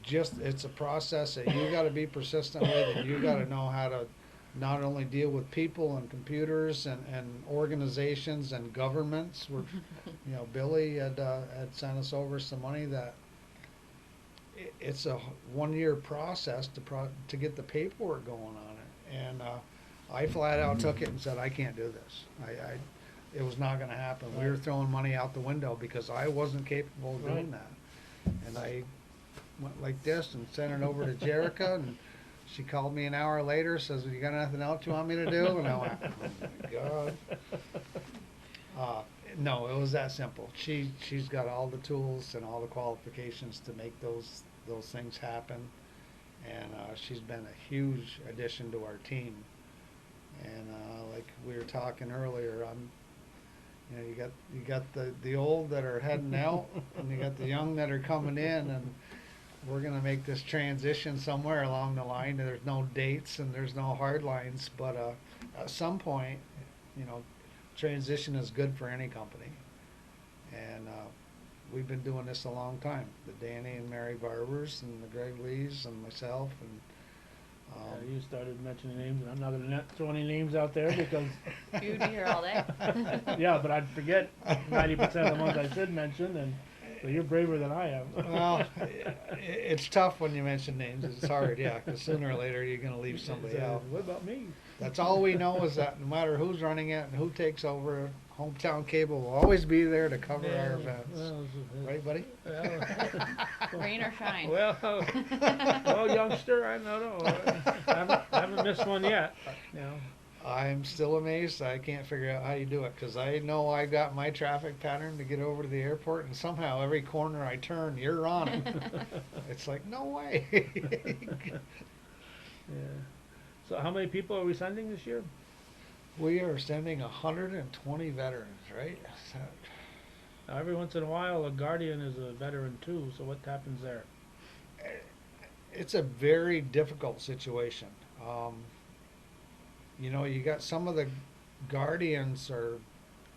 just, it's a process that you gotta be persistent with, and you gotta know how to not only deal with people and computers and organizations and governments. You know, Billy had sent us over some money that it's a 1 year process to get the paperwork going on it. And, I flat out took it and said, I can't do this. It was not gonna happen. We were throwing money out the window because I wasn't capable of doing Right. that. And I went like this and sent it over to Jerica, and she called me an hour later, says, you got nothing else you want me to do? And I went, oh my God. No, it was that simple. She's got all the tools and all the qualifications to make those things happen. And, she's been a huge addition to our team. And, like we were talking earlier, you know, you got the old that are heading out, and you got the young that are coming in, and we're gonna make this transition somewhere along the line. There's no dates and there's no hard lines, but, at some point, you know, transition is good for any company. And, we've been doing this a long time. The Danny and Mary Barbers and the Greg Lees and myself, and, You started mentioning names, and I'm not gonna throw any names out there because, You'd be here all day. yeah, but I'd forget 90% of the ones I should mention, and so you're braver than I am. well, it's tough when you mention names. It's hard, yeah, because sooner or later you're gonna leave somebody out. What about me? That's all we know, is that no matter who's running it and who takes over, Hometown Cable will always be there to cover our events. Well, Right, buddy? Rain or shine. well, well, youngster, I don't know. I haven't missed one yet. You know, I'm still amazed. I can't figure out how you do it, because I know I got my traffic pattern to get over to the airport, and somehow every corner I turn, you're on it. It's like, no way. yeah. So how many people are we sending this year? We are sending 120 veterans, right? Now, every once in a while, a guardian is a veteran too. So what happens there? It's a very difficult situation. You know, you got some of the guardians are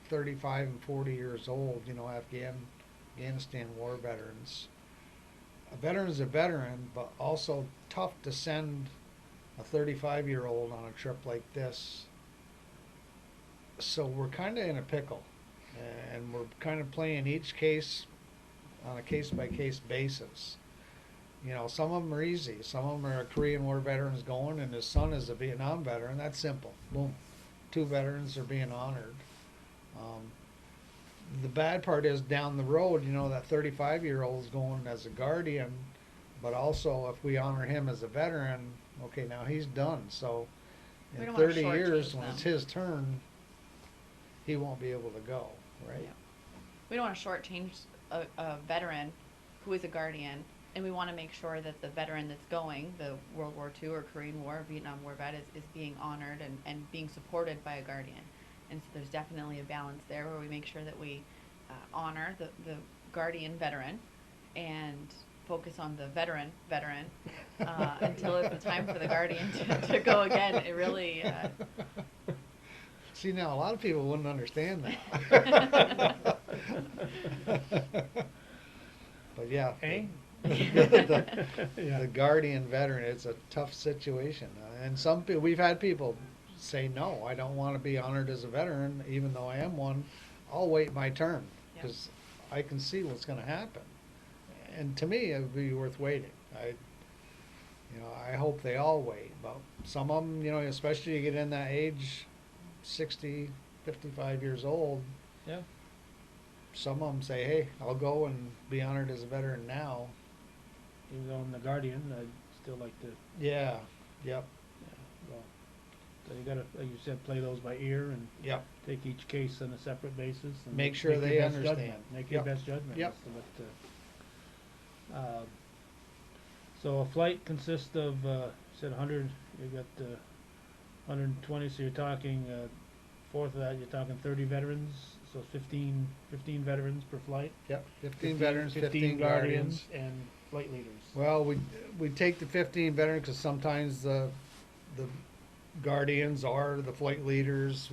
35 and 40 years old, you know, Afghanistan war veterans. A veteran is a veteran, but also tough to send a 35-year-old on a trip like this. So we're kind of in a pickle, and we're kind of playing each case on a case-by-case basis. You know, some of them are easy. Some of them are Korean War veterans going, and his son is a Vietnam veteran. That's simple. Boom. 2 veterans are being honored. The bad part is down the road, you know, that 35-year-old is going as a guardian, but also if we honor him as a veteran, okay, now he's done. So We in don't wanna 30 years, shortchange when it's them. his turn, he won't be able to go, right? Yeah. We don't want to shortchange a veteran who is a guardian, and we want to make sure that the veteran that's going, the World War II or Korean War, Vietnam War vet, is being honored and being supported by a guardian. And so there's definitely a balance there where we make sure that we honor the guardian veteran and focus on the veteran until it's the time for the guardian to go again. It really... See, now a lot of people wouldn't understand that. But yeah, Eh? the guardian veteran, it's a tough situation. And some people, we've had people say, no, I don't want to be honored as a veteran, even though I am one. I'll wait my turn, Yeah. because I can see what's going to happen. And to me, it would be worth waiting. I hope they all wait. But some of them, you know, especially you get in that age, 60, 55 years old, Yeah. some of them say, hey, I'll go and be honored as a veteran now. Even though I'm the guardian, I'd still like to. Yeah, yep, Yeah, well, so you gotta, like you said, play those by ear and yep. take each case on a separate basis and Make sure your they best understand. judgment. Make your Yep. best judgment. Yep. as to what, so a flight consists of, said 100. You got 120. So you're talking fourth of that. You're talking 30 veterans. So 15 veterans per flight. Yep, 15 veterans, 15 guardians, guardians. and flight leaders? Well, we take the 15 veterans because sometimes the guardians are the flight leaders.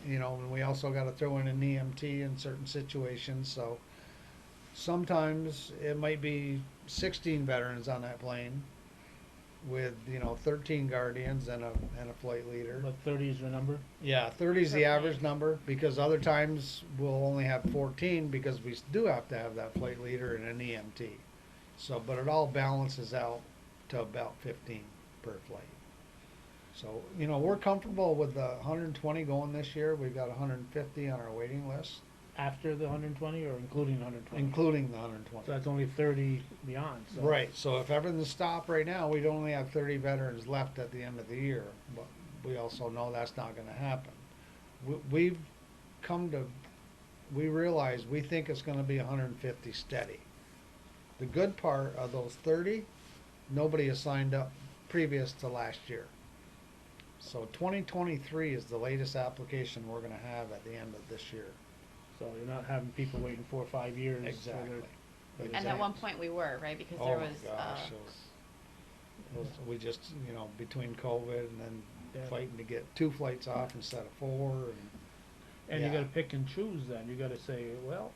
And we also got to throw in an EMT in certain situations. So sometimes it might be 16 veterans on that plane with 13 guardians and a flight leader. But 30 is the number? Yeah, 30 is the Per average plane. number because other times we'll only have 14 because we do have to have that flight leader and an EMT. So, but it all balances out to about 15 per flight. So, we're comfortable with the 120 going this year. We've got 150 on our waiting list, After the 120 or including the 120? including the 120. So that's only 30 beyond, so. Right, so if everything's stopped right now, we'd only have 30 veterans left at the end of the year, but we also know that's not gonna happen. We've we realize, we think it's gonna be 150 steady. The good part of those 30, nobody has signed up previous to last year. So 2023 is the latest application we're gonna have at the end of this year. So you're not having people waiting 4 or 5 years. Exactly. And at one point we were, right, because Oh there my was, gosh, we just, between COVID and then Yeah. fighting to get 2 flights off instead of 4 And you Yeah. gotta pick and choose then. You gotta say, well,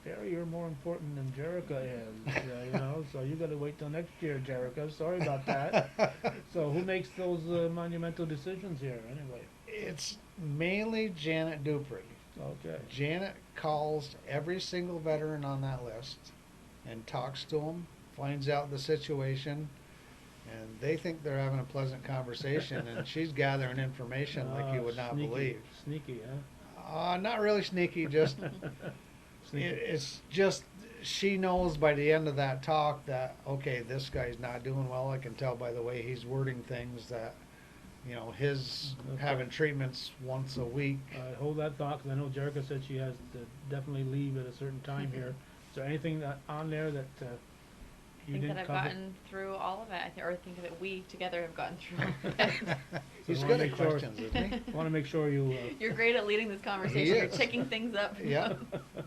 Barry, you're more important than Jerica is, so you gotta wait till next year, Jerica. Sorry about that. So who makes those monumental decisions here, anyway? It's mainly Janet Dupree. Okay. Janet calls every single veteran on that list and talks to them, finds out the situation, and they think they're having a pleasant conversation, and she's gathering information like you would not Sneaky. believe. Sneaky, huh? Not really sneaky, just Sneaky. it's just she knows by the end of that talk that, okay, this guy's not doing well. I can tell by the way he's wording things that, his Okay. having treatments once a week. Hold that thought, 'cause I know Jerica said she has to definitely leave at a certain time here. Is there anything on there that I you think didn't that I've cover? gotten through all of it, or think that we together have gotten through all of it. He's So good wanna at make sure- questions, isn't he? I wanna make sure you, You're great at leading this conversation, you're is. ticking things up. Yeah,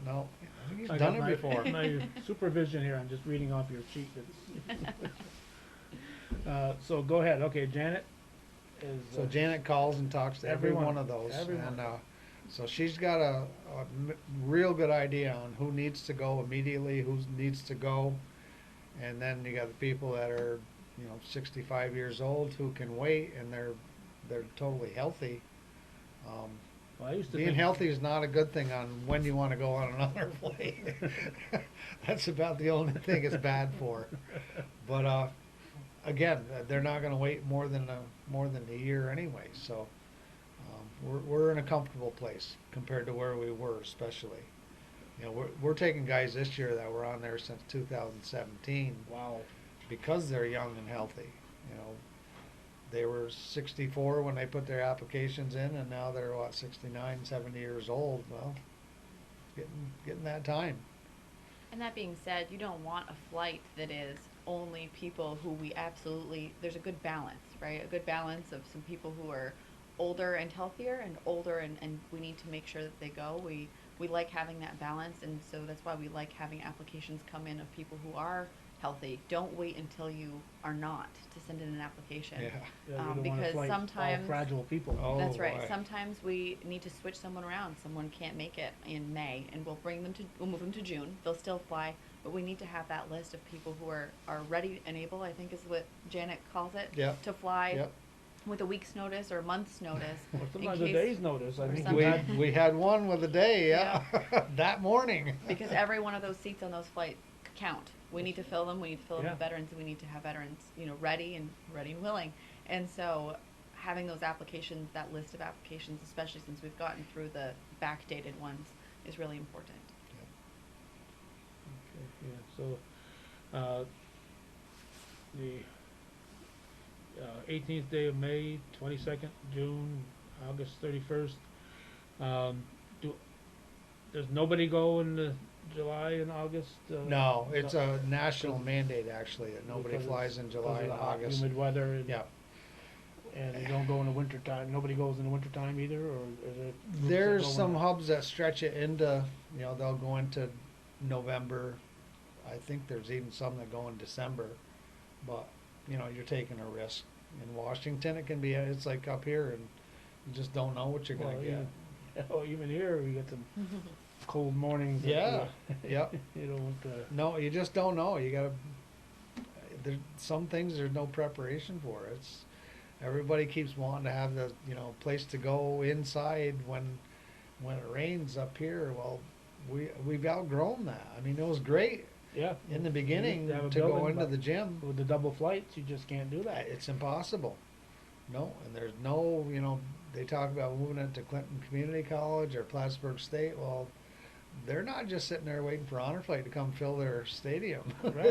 no, I think he's I done got it my- before. My supervision here, I'm just reading off your sheet. So go ahead, okay, Janet is. So Janet calls and talks to every Everyone. one of those. Everyone. And, so she's got a real good idea on who needs to go immediately, who needs to go. And then you got the people that are, 65 years old who can wait and they're totally healthy. Well, I used to Being think. healthy is not a good thing on when you want to go on another flight. That's about the only thing it's bad for. But again, they're not going to wait more than a year anyway. So we're in a comfortable place compared to where we were, especially. We're taking guys this year that were on there since 2017 Wow. because they're young and healthy. They were 64 when they put their applications in, and now they're 69, 70 years old. Well, getting that time. And that being said, you don't want a flight that is only people who there's a good balance, right? A good balance of some people who are older and healthier and older and we need to make sure that they go. We like having that balance, and so that's why we like having applications come in of people who are healthy. Don't wait until you are not to send in an application. Yeah. Yeah, you don't wanna Because flight all sometimes- fragile people. Oh, That's right. boy. Sometimes we need to switch someone around. Someone can't make it in May, and we'll move them to June. They'll still fly, but we need to have that list of people who are ready and able, I think is what Janet calls it, Yep. to fly Yep. with a week's notice or a month's notice. Or in sometimes a case- day's notice, I or think some- you had. We had one with a day, yeah, that morning. Because every one of those seats on those flights count. We need to fill them. We need to fill them Yeah. with veterans, and we need to have veterans, ready and willing. And so, having those applications, that list of applications, especially since we've gotten through the backdated ones, is really important. Okay, yeah, so, the 18th day of May, 22nd June, August 31st. Does nobody go in July and August? No, it's a national mandate actually that nobody Because flies in because July of and the hot, August. humid weather and. Yeah, And they don't go in the winter time, nobody goes in the winter time either, or is it? groups that there's go in- some hubs that stretch it into, they'll go into November. I think there's even some that go in December, but, you know, you're taking a risk. In Washington, it can be, it's like up here, and you just don't know what you're gonna Well, get. Even here, we get some cold mornings. that, Yeah, yep. You don't, No, you just don't know. You gotta, some things there's no preparation for. Everybody keeps wanting to have the, you know, place to go inside when it rains up here. Well, we've outgrown that. I mean, it was great yeah. in the You beginning have a to go building, into but the gym. with the double flights, you just can't do that. It's impossible. No, and there's no, you know, they talk about moving it to Clinton Community College or Plattsburgh State. Well, they're not just sitting there waiting for Honor Flight to come fill their stadium. Right.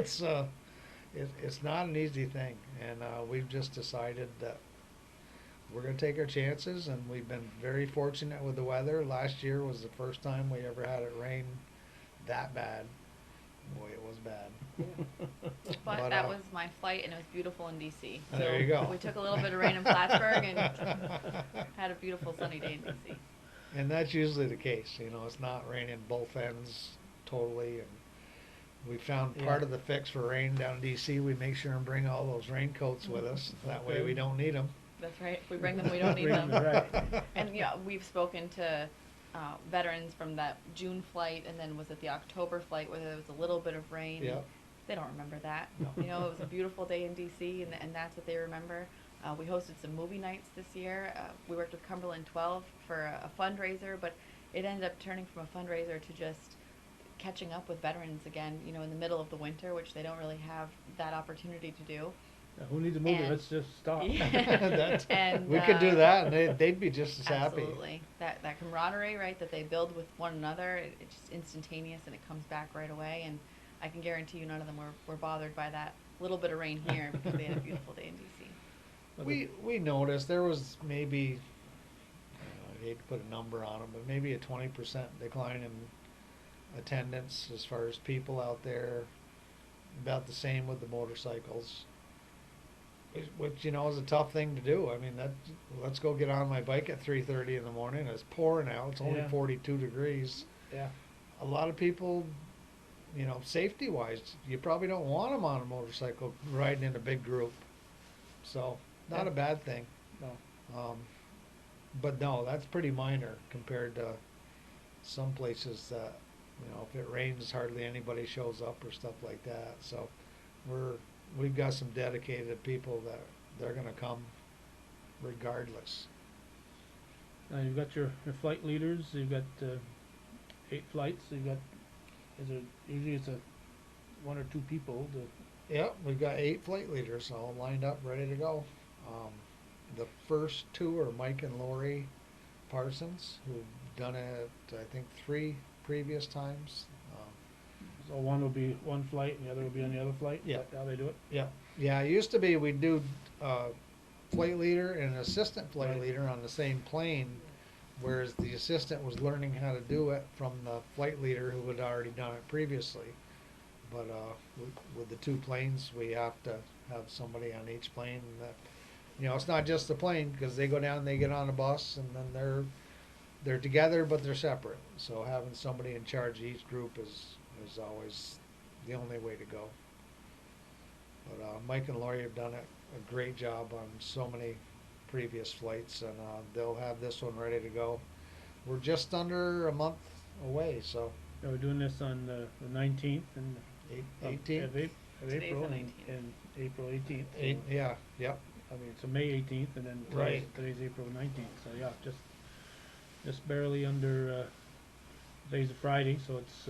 It's not an easy thing, and we've just decided that we're going to take our chances, and we've been very fortunate with the weather. Last year was the first time we ever had it rain that bad. Boy, it was bad. But But, that was my flight, and it was beautiful in DC. So There you go. we took a little bit of rain in Plattsburgh and had a beautiful sunny day in DC. And that's usually the case, you know, it's not raining both ends totally, and we found part Yeah. of the fix for rain down in DC, we make sure and bring all those raincoats with us, that way we don't need them. That's right. If we bring them, we don't need Bring them. right. And yeah, we've spoken to veterans from that June flight, and then was it the October flight where there was a little bit of rain? Yep. They don't remember that. No. You know, it was a beautiful day in DC, and that's what they remember. We hosted some movie nights this year. We worked with Cumberland 12 for a fundraiser, but it ended up turning from a fundraiser to just catching up with veterans again, you know, in the middle of the winter, which they don't really have that opportunity to do. Who needs a movie? And- Let's just stop. That's- And, We could do that, and they'd be just as happy. Absolutely. That camaraderie, right, that they build with one another, it's just instantaneous, and it comes back right away. And I can guarantee you none of them were bothered by that little bit of rain here because they had a beautiful day in DC. But We noticed there was maybe, I hate to put a number on it, but maybe a 20% decline in attendance as far as people out there. About the same with the motorcycles, which, you know, is a tough thing to do. I mean, let's go get on my bike at 3:30 in the morning. It's pouring out. It's only Yeah. 42 degrees. yeah. A lot of people, you know, safety wise, you probably don't want them on a motorcycle riding in a big group. So, not Yeah. a bad thing. No. But no, that's pretty minor compared to some places that, you know, if it rains, hardly anybody shows up or stuff like that. So, we've got some dedicated people that they're gonna come regardless. Now you've got your flight leaders. You've got 8 flights. You've got usually it's a 1 or 2 people. Yep, we've got 8 flight leaders all lined up, ready to go. The first 2 are Mike and Lori Parsons, who've done it, I think, 3 previous times. So one will be one flight, and the other will be on the other flight. Yeah. Is that how they do it? Yeah, it used to be we'd do flight leader and an assistant flight Right. leader on the same plane, whereas the assistant was learning how to do it from the flight leader who had already done it previously. But with the 2 planes, we have to have somebody on each plane. That, you know, it's not just the plane, because they go down, they get on a bus, and then they're together, but they're separate. So having somebody in charge of each group is always the only way to go. But Mike and Lori have done a great job on so many previous flights, and they'll have this one ready to go. We're just under a month away, so Yeah, we're doing this on the 19th and 18th. of Today's April the and 19th. April 18th. So, Yeah, yep. I mean, so May 18th, and then Right. today's April 19th. So yeah, just barely under. Today's a Friday, so it's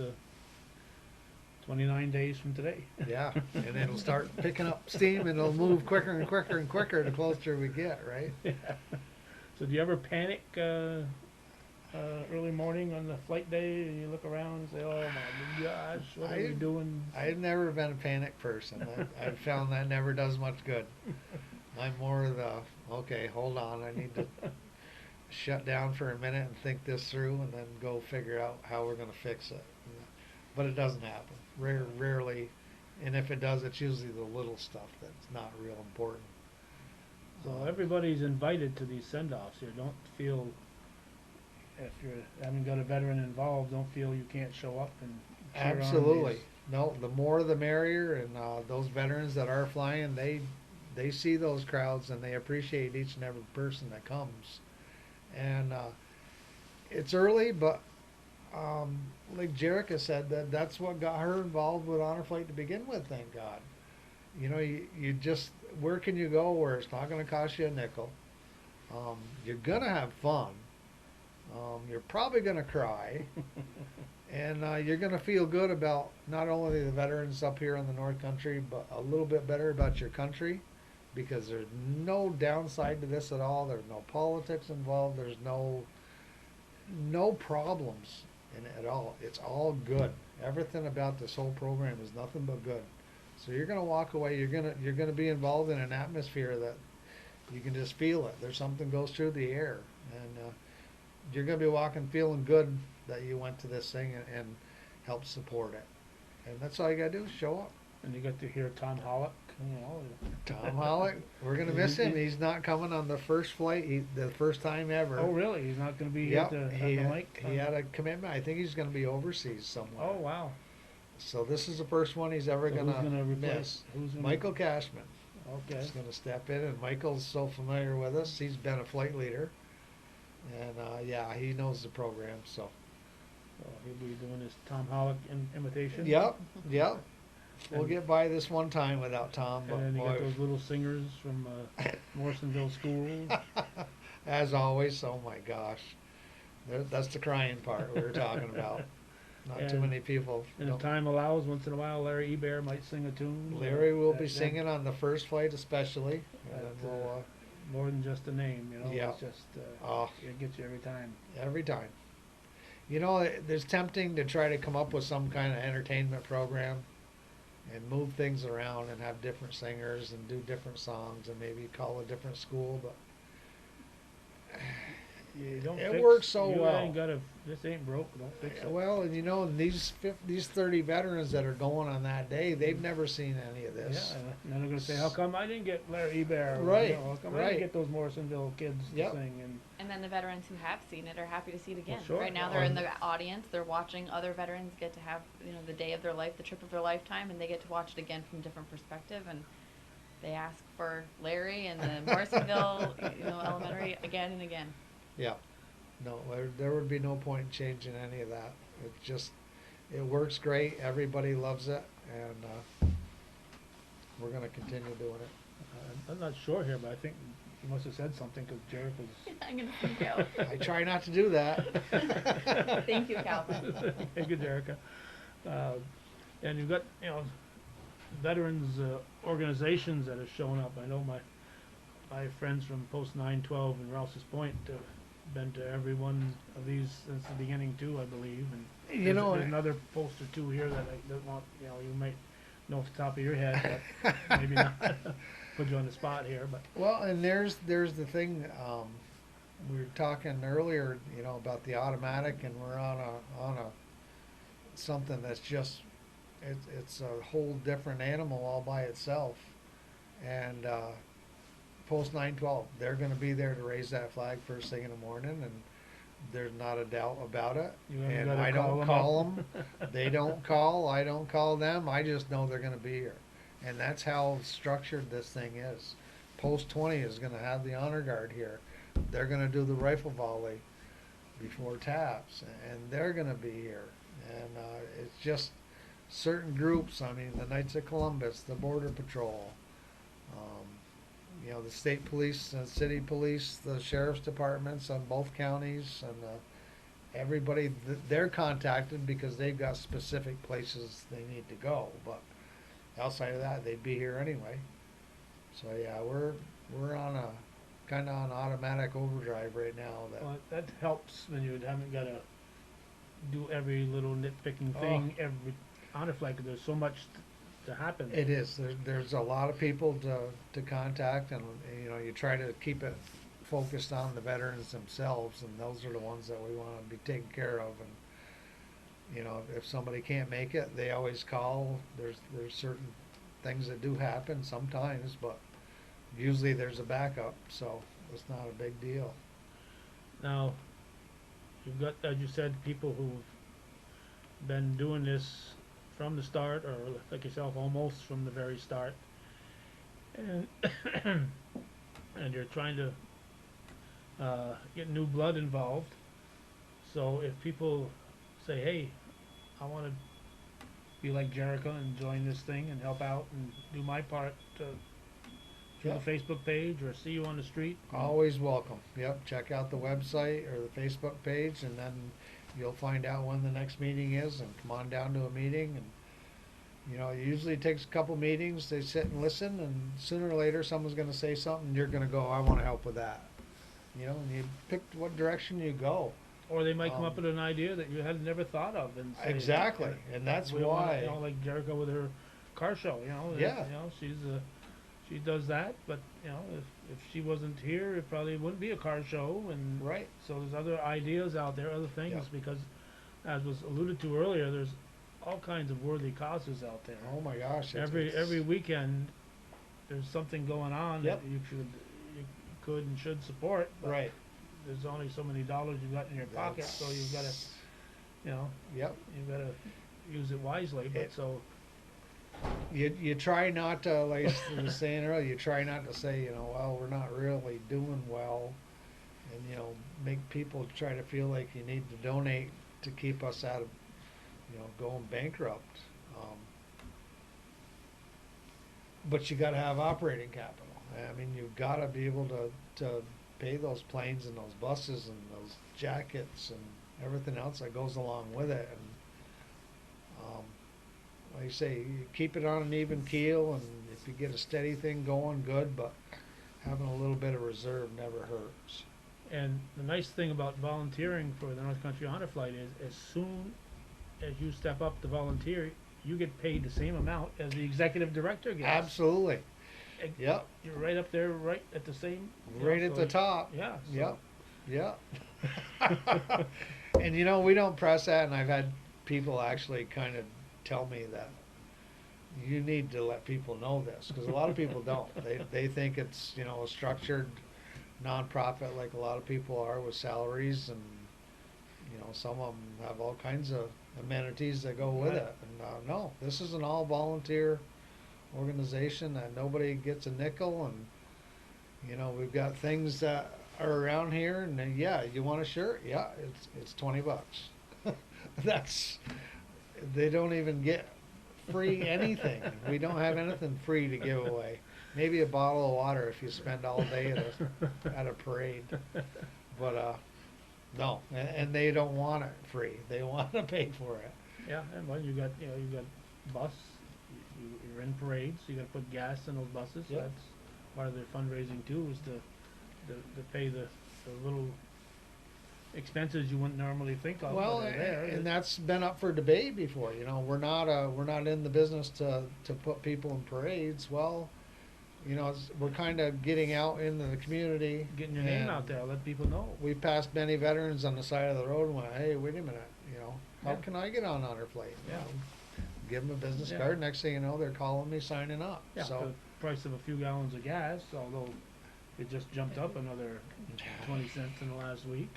29 days from today. Yeah, and it'll start picking up steam, and it'll move quicker and quicker and quicker the closer we get, right? Yeah. So do you ever panic early morning on the flight day, and you look around and say, "Oh my gosh, what are we doing?" I've never been a panic person. I've found that never does much good. I'm more okay, hold on, I need to shut down for a minute and think this through, and then go figure out how we're gonna fix it. But it doesn't happen. Rarely, and if it does, it's usually the little stuff that's not real important. So everybody's invited to these send-offs here. Don't feel, if you haven't got a veteran involved, don't feel you can't show up and cheer Absolutely. on no, the more the merrier, and those veterans that are flying, they see those crowds and they appreciate each and every person that comes. And it's early, but like Jerica said, that's what got her involved with Honor Flight to begin with. Thank God. You know, you just where can you go where it's not going to cost you a nickel? You're gonna have fun. You're probably gonna cry, and you're gonna feel good about not only the veterans up here in the North Country, but a little bit better about your country, because there's no downside to this at all. There's no politics involved. There's no problems in it at all. It's all good. Everything about this whole program is nothing but good. So you're gonna walk away. You're gonna be involved in an atmosphere that you can just feel it. There's something goes through the air, and you're gonna be walking feeling good that you went to this thing and helped support it. And that's all you gotta do is show up. And you got to hear Tom Hollick, you know. Tom Hollick, we're gonna miss him. He's not coming on the first flight. The first time ever. Oh, really? He's not gonna be here Yep, to have he, the mic? he had a commitment. I think he's going to be overseas somewhere. Oh, wow. So this is the first one he's ever So going who's to gonna replace? miss. Who's gonna? Michael Cashman Okay. is going to step in, and Michael's so familiar with us. He's been a flight leader, and yeah, he knows the program. So So he'll be doing his Tom Hollick imitation? yep. We'll And- get by this one time without Tom, but And then you got boy, those little singers from Morrisonville School. as always, oh my gosh, that's the crying part we were talking about. Not too And- many people. And if don't- time allows, once in a while, Larry Eber might sing a tune. Larry will be That- singing on the first flight especially, and That, we'll, More than just a name, you know. Yeah. It's just oh, it gets you every time. every time. You know, there's tempting to try to come up with some kind of entertainment program and move things around and have different singers and do different songs and maybe call a different school, but You don't It fix, works so you well. ain't gotta. This ain't broke. Don't fix it. well, and you know, these 30 veterans that are going on that day, they've never seen any of Yeah, this. and then they're gonna say, "How come I didn't get Larry Eber?" Or, Right, You know, how come I right. didn't get those Morrisonville kids Yep. to sing? And And then the veterans who have seen it are happy to see it again. sure. Right now, they're in the audience. They're watching other veterans get to have, you know, the day of their life, the trip of their lifetime, and they get to watch it again from a different perspective. And they ask for Larry and the Morrisonville, you know, elementary again and again. Yeah. No, there would be no point in changing any of that. It works great. Everybody loves it, and we're going to continue doing it. I'm not sure here, but I think you must have said something because Jared was. I'm gonna speak out. I try not to do that. Thank you, Calvin. Thank you, Jerica. And you've got, you know, veterans organizations that have shown up. I know my friends from Post 912 and Rouse's Point have been to every one of these since the beginning too, I believe. And You know, there's another post or two here that I don't want, you know, you might know off the top of your head, but maybe not put you on the spot here. But well, and there's the thing. We were talking earlier, you know, about the automatic, and we're on a something that's just it's a whole different animal all by itself. And Post 912, they're going to be there to raise that flag first thing in the morning, and there's not a doubt about it. You haven't And gotta I call don't 'em call up. them. They don't call. I don't call them. I just know they're going to be here, and that's how structured this thing is. Post 20 is going to have the honor guard here. They're going to do the rifle volley before taps, and they're going to be here. And it's just certain groups. I mean, the Knights of Columbus, the Border Patrol, you know, the state police, the city police, the sheriff's departments on both counties, and everybody. They're contacted because they've got specific places they need to go. But outside of that, they'd be here anyway. So yeah, we're on a kind of on automatic overdrive right now. well, that helps when you haven't got to do every little nitpicking thing every honor flag. 'Cause there's so much to happen. It is. There's a lot of people to contact, and you know, you try to keep it focused on the veterans themselves, and those are the ones that we want to be taken care of. And you know, if somebody can't make it, they always call. There's certain things that do happen sometimes, but usually there's a backup, so it's not a big deal. Now, you've got, as you said, people who've been doing this from the start, or like yourself, almost from the very start. And and you're trying to get new blood involved. So if people say, "Hey, I want to be like Jericho and join this thing and help out and do my part through Yeah. the Facebook page or see you on the street," Always welcome. Yep, check out the website or the Facebook page, and then you'll find out when the next meeting is, and come on down to a meeting. And you know, it usually takes a couple meetings. They sit and listen, and sooner or later, someone's going to say something. You're going to go, "I want to help with that." You know, and you pick what direction you go. or they might come up Um, with an idea that you had never thought of, and say, Exactly, and that's we wanna, why. you know, like Jericho with her car show, you know, Yeah. you know, she does that, but you know, if she wasn't here, it probably wouldn't be a car show, and Right. so there's other ideas out there, other things, Yeah. because as was alluded to earlier, there's all kinds of worthy causes out there. Oh my gosh. Every weekend, there's something going on Yep. that you could and should support, but Right. there's only so many dollars you've got in your pocket, so you've gotta, you know, Yep. you've gotta use it wisely, but It- so, You try not to, like I was saying earlier, you try not to say, you know, well, we're not really doing well, and you know, make people try to feel like you need to donate to keep us out of, you know, going bankrupt. But you got to have operating capital. I mean, you've got to be able to pay those planes and those buses and those jackets and everything else that goes along with it. And like you say, you keep it on an even keel, and if you get a steady thing going, good. But having a little bit of reserve never hurts. and the nice thing about volunteering for the North Country Honor Flight is, as soon as you step up to volunteer, you get paid the same amount as the executive director gets. Absolutely. And Yep. You're right up there, right at the same. you know, Right at so the top. Yeah. Yep. Yep. And you know, we don't press that, and I've had people actually kind of tell me that you need to let people know this, because a lot of people don't. They think it's, you know, a structured nonprofit like a lot of people are with salaries, and you know, some of them have all kinds of amenities that go with Right. it. And no, this is an all volunteer organization that nobody gets a nickel. And you know, we've got things that are around here, and then, yeah, you want a shirt? Yeah, it's $20. That's, they don't even get free anything. We don't have anything free to give away. Maybe a bottle of water if you spend all day at a parade. But no, and they don't want it free. They want to pay for it. Yeah, and well, you got bus, you're in parades, you gotta put gas in those buses, so Yep. that's part of their fundraising too, is to pay the little expenses you wouldn't normally think of, Well, that are there. and that's been up for debate before. You know, we're not in the business to put people in parades. Well, you know, we're kind of getting out into the community, Getting your name and out there, let people know. We passed many veterans on the side of the road and went, "Hey, wait a minute, you know, how Yeah. can I get on Honor Flight?" You Yeah. know, give them a business Yeah. card. Next thing you know, they're calling me, signing up. Yeah, So the price of a few gallons of gas, although it just jumped up another 20 cents in the last week.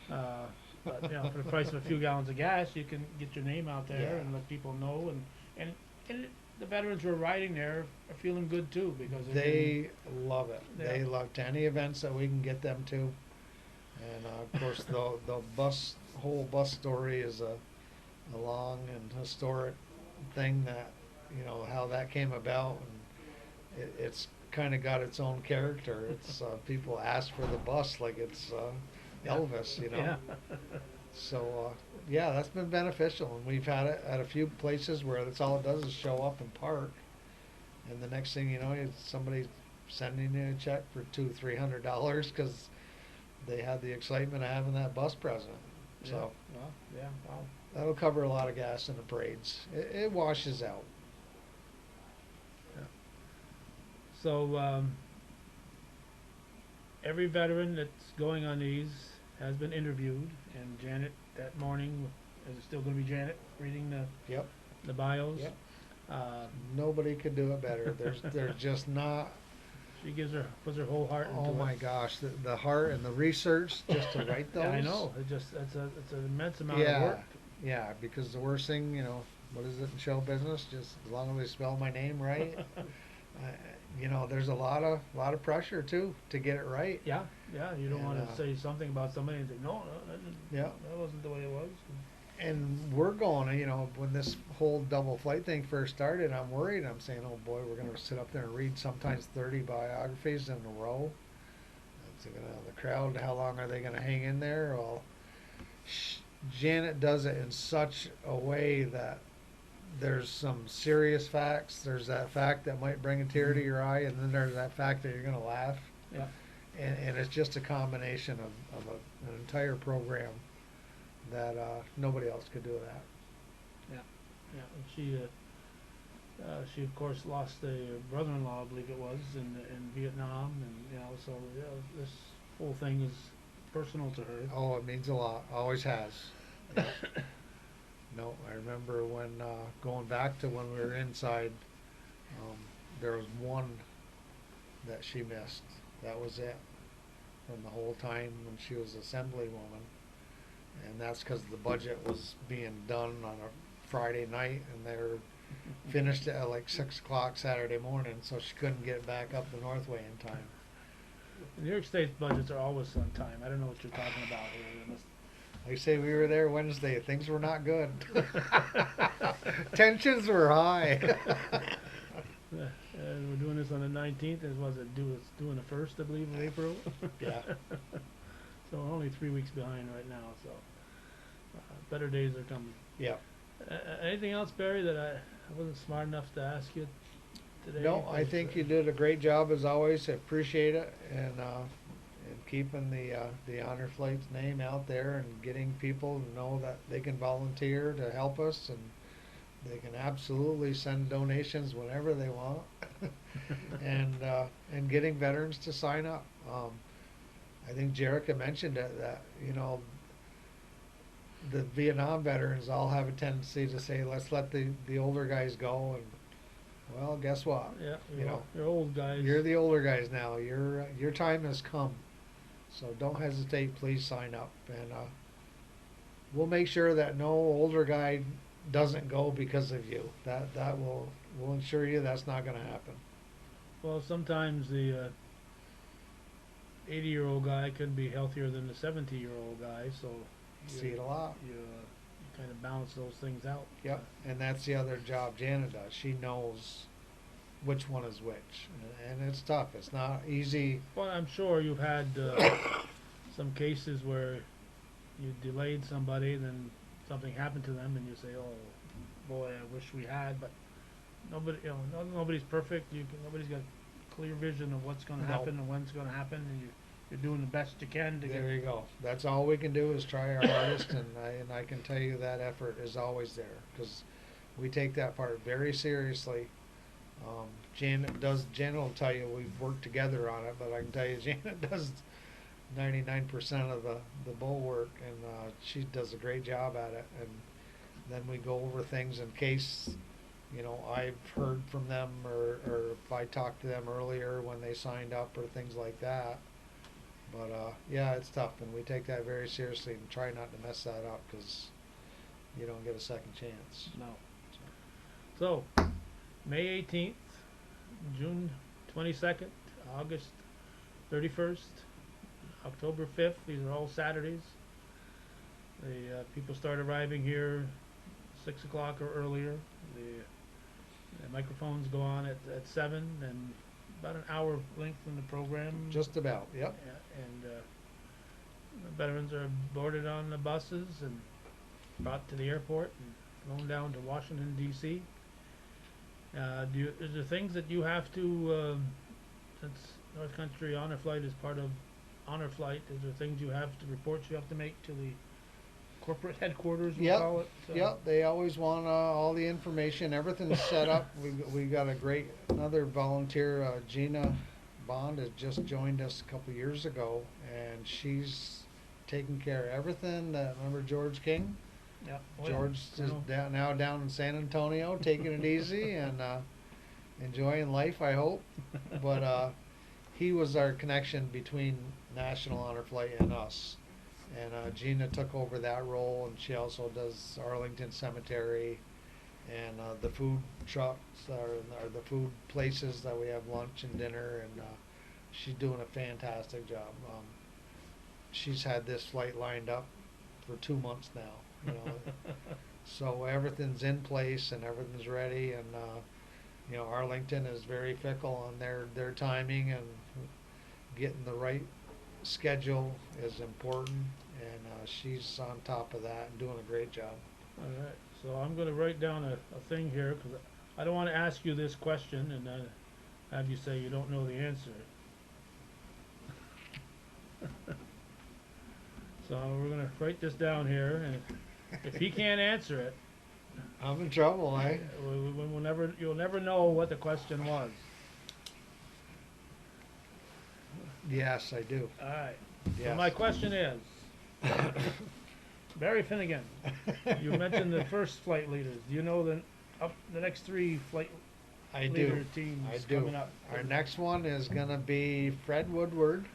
But, you know, for the price of a few gallons of gas, you can get your name out there Yeah. and let people know. And the veterans who are riding there are feeling good too, because they're they love it. Yeah. They love to any events that we can get them to. And of course, the whole bus story is a long and historic thing that, you know, how that came about, and it's kind of got its own character. It's people ask for the bus like it's Elvis, you know. Yeah. So yeah, that's been beneficial, and we've had it at a few places where that's all it does is show up and park, and the next thing you know, it's somebody sending you a check for $200-300 because they had the excitement of having that bus present. Yeah. So Well, yeah, wow. that'll cover a lot of gas in the parades. It washes out. So, every veteran that's going on these has been interviewed, and Janet, that morning, is it still gonna be Janet reading Yep. the bios? Yep. Uh, Nobody could do it better. There's just not. she puts her whole heart into it. Oh my gosh, the heart and the research just to write those. Yeah, I know, it's an immense amount of Yeah, work. yeah, because the worst thing, you know, what is it in show business? Just as long as they spell my name right. You know, there's a lot of pressure too to get it right. Yeah, yeah, you don't And, wanna say something about somebody and say, no, Yeah. that wasn't the way it was. And we're going, you know, when this whole double flight thing first started, I'm worried. I'm saying, oh boy, we're going to sit up there and read sometimes 30 biographies in a row. It's gonna, the crowd, how long are they going to hang in there? Well, Janet does it in such a way that there's some serious facts. There's that fact that might bring a tear to your eye, and then there's that fact that you're going to laugh. Yeah, And it's just a combination of an entire program that nobody else could do that. yeah, and she of course lost a brother-in-law, I believe it was, in Vietnam, and, you know, so, yeah, this whole thing is personal to her. Oh, it means a lot. Always has. Yeah. No, I remember when going back to when we were inside, there was one that she missed. That was it from the whole time when she was assemblywoman, and that's because the budget was being done on a Friday night, and they were finished at like 6 o'clock Saturday morning, so she couldn't get back up the Northway in time. New York State's budgets are always on time. I don't know what you're talking about here. They must- Like say we were there Wednesday, things were not good. Tensions were high. we're doing this on the 19th, as was it due, it's due on the 1st, I believe, of April. Yeah. So we're only 3 weeks behind right now, so, better days are coming. Yeah. Anything else, Barry, that I wasn't smart enough to ask you today? No, I think you did a great job as always. I appreciate it, and keeping the Honor Flight's name out there and getting people to know that they can volunteer to help us, and they can absolutely send donations whenever they want, and getting veterans to sign up. I think Jerica mentioned it, that, you know, the Vietnam veterans all have a tendency to say, let's let the older guys go, and well, guess what? Yeah, You know, you're old guys. You're the older guys now. Your time has come. So don't hesitate. Please sign up, and we'll make sure that no older guy doesn't go because of you. That will ensure you that's not going to happen. Well, sometimes the 80-year-old guy could be healthier than the 70-year-old guy, so See it a lot. you kind of balance those things out. Yep. And that's the other job Janet does. She knows which one is which, and it's tough. It's not easy. Well, I'm sure you've had some cases where you delayed somebody, then something happened to them, and you say, "Oh, boy, I wish we had." But nobody, nobody's perfect. Nobody's got clear vision of what's going to No. happen and when it's going to happen, and you're doing the best you can to There get. you go. That's all we can do is try our hardest, and I can tell you that effort is always there, because we take that part very seriously. Janet will tell you we've worked together on it, but I can tell you Janet does 99% of the bull work, and she does a great job at it. And then we go over things in case, you know, I've heard from them, or if I talked to them earlier when they signed up, or things like that. But yeah, it's tough, and we take that very seriously and try not to mess that up, because you don't get a second chance. No. So, May 18th, June 22nd, August 31st, October 5th. These are all Saturdays. The people start arriving here 6 o'clock or earlier. The microphones go on at 7, and about an hour length in the program. Just about, yep. Yeah, and the veterans are boarded on the buses and brought to the airport and flown down to Washington, D.C. Is there things that you have to, since North Country Honor Flight is part of Honor Flight, is there things you have to, reports you have to make to the corporate headquarters, we'll Yep, call it? Yep, they always want all the information. Everything's set up. We got another volunteer, Gina Bond, has just joined us a couple years ago, and she's taking care of everything. Remember George King? Yeah. Oh, yeah. George is No. now down in San Antonio, taking it easy and enjoying life, I hope. But he was our connection between National Honor Flight and us. And Gina took over that role, and she also does Arlington Cemetery and the food trucks or the food places that we have lunch and dinner, and she's doing a fantastic job. She's had this flight lined up for 2 months now, you know. So everything's in place and everything's ready, and you know, Arlington is very fickle on their timing, and getting the right schedule is important, and she's on top of that and doing a great job. All right, so I'm gonna write down a thing here, cause I don't wanna ask you this question and then have you say you don't know the answer. So we're gonna write this down here, and if he can't answer it, I'm in trouble, you'll never know what the question was. Yes, I do. All right, so Yes. my question is, Barry Finnegan, you mentioned the first flight leaders. Do you know the next 3 flight I leader do. teams I do. coming up? Our next one is gonna be Fred Woodward,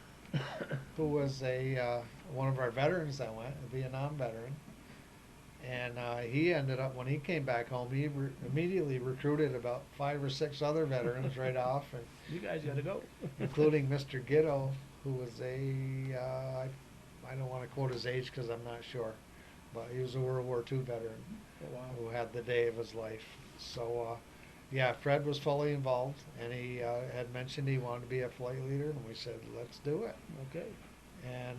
who was one of our veterans that went, a Vietnam veteran. And he ended up, when he came back home, he immediately recruited about 5 or 6 other veterans right off, and You guys gotta go. including Mr. Gitto, who was I don't want to quote his age because I'm not sure, but he was a World War II veteran Oh, wow. who had the day of his life. So, yeah, Fred was fully involved, and he had mentioned he wanted to be a flight leader, and we said, let's do it. Okay. And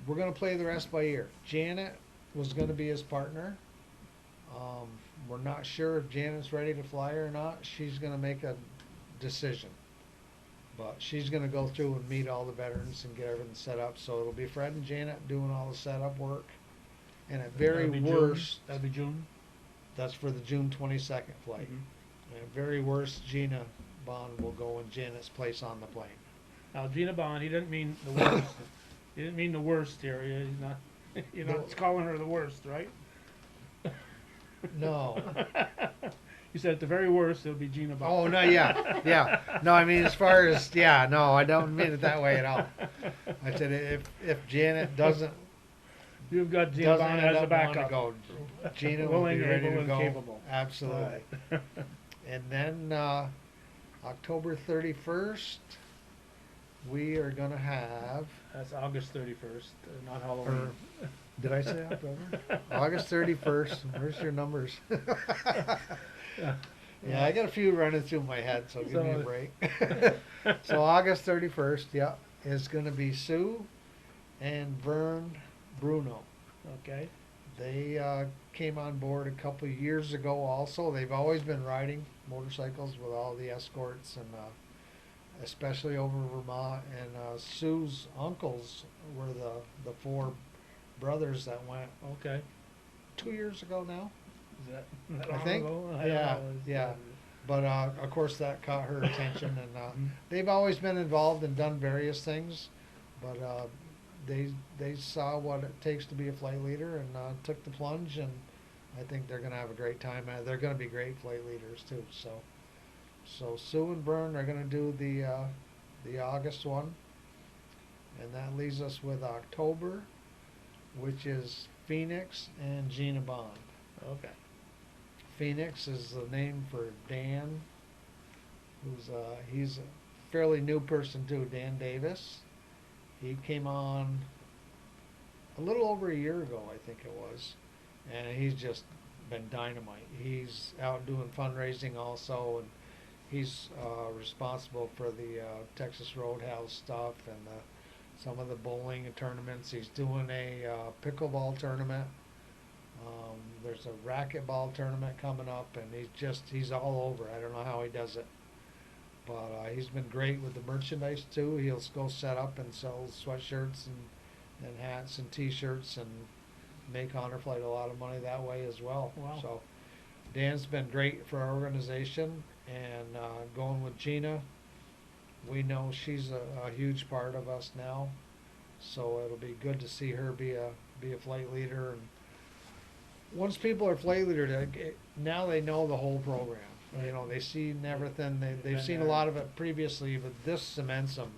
we're going to play the rest by ear. Janet was going to be his partner. We're not sure if Janet's ready to fly or not. She's going to make a decision. But she's going to go through and meet all the veterans and get everything set up. So it'll be Fred and Janet doing all the setup work. And at very That'll be June. worst, That'll be June. that's for the June 22nd flight. Mhm. And at very worst, Gina Bond will go in Janet's place on the plane. Now, Gina Bond, he didn't mean the worst. He didn't mean the worst area. He's not, you're not No. calling her the worst, right? No. You said at the very worst, it'll be Gina Bond. Oh, no, yeah, yeah. No, I mean, as far as, yeah, no, I don't mean it that way at all. I said if Janet doesn't You've got Gina Bond end as a up wanting backup. to go, Gina will Willing, be ready able, to and go. capable. Absolutely. Right. And then October 31st, we are going to have, That's August 31st, not Halloween. did I say October? August 31st. Where's your numbers? Yeah, I got a few running through my head, so give me a So- break. So August 31st, yeah, is going to be Sue and Vern Bruno. Okay. They came on board a couple of years ago also. They've always been riding motorcycles with all the escorts, and especially over Vermont. And Sue's uncles were the 4 brothers that went Okay. 2 years ago now. Is that I long think, ago? I don't yeah, know. It's, yeah. But of course that caught her attention, and Mhm. they've always been involved and done various things, but they saw what it takes to be a flight leader and took the plunge, and I think they're going to have a great time. They're going to be great flight leaders too. So Sue and Vern are going to do the August one, and that leaves us with October, which is Phoenix and Gina Bond. Okay. Phoenix is the name for Dan, he's a fairly new person too, Dan Davis. He came on a little over a year ago, I think it was, and he's just been dynamite. He's out doing fundraising also, and he's responsible for the Texas Roadhouse stuff and some of the bowling tournaments. He's doing a pickleball tournament. There's a racquetball tournament coming up, and he's all over. I don't know how he does it, but he's been great with the merchandise too. He'll go set up and sell sweatshirts and hats and T-shirts, and make Honor Flight a lot of money that way as well. Wow. So Dan's been great for our organization, and going with Gina, we know she's a huge part of us now, so it'll be good to see her be a flight leader. And once people are flight leader, now they know the whole program. Right. You know, they've seen everything. They've Been seen a there. lot of it previously, but this cements them.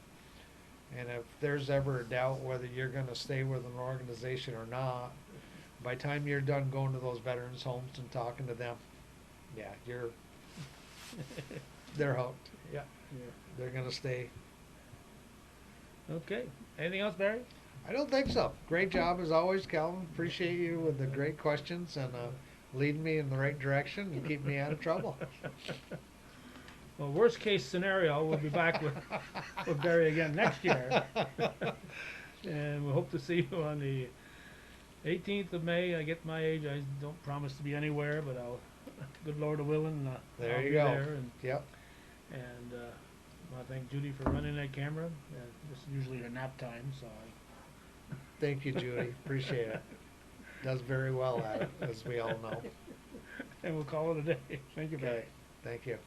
And if there's ever a doubt whether you're going to stay with an organization or not, by the time you're done going to those veterans homes and talking to them, yeah, they're hooked. Yeah. They're gonna stay. Okay. Anything else, Barry? I don't think so. Great job as always, Calvin. Appreciate you with the great questions and leading me in the right direction and keep me out of trouble. Well, worst case scenario, we'll be back with Barry again next year. And we hope to see you on the 18th of May. I get my age. I don't promise to be anywhere, but I'll, good Lord willing, There I'll you be go. there. Yep. And I want to thank Judy for running that camera. This is usually her nap time, so Thank you, Judy. Appreciate it. Does very well at it, as we all know. and we'll call it a day. Thank you, Barry. Okay. Thank you.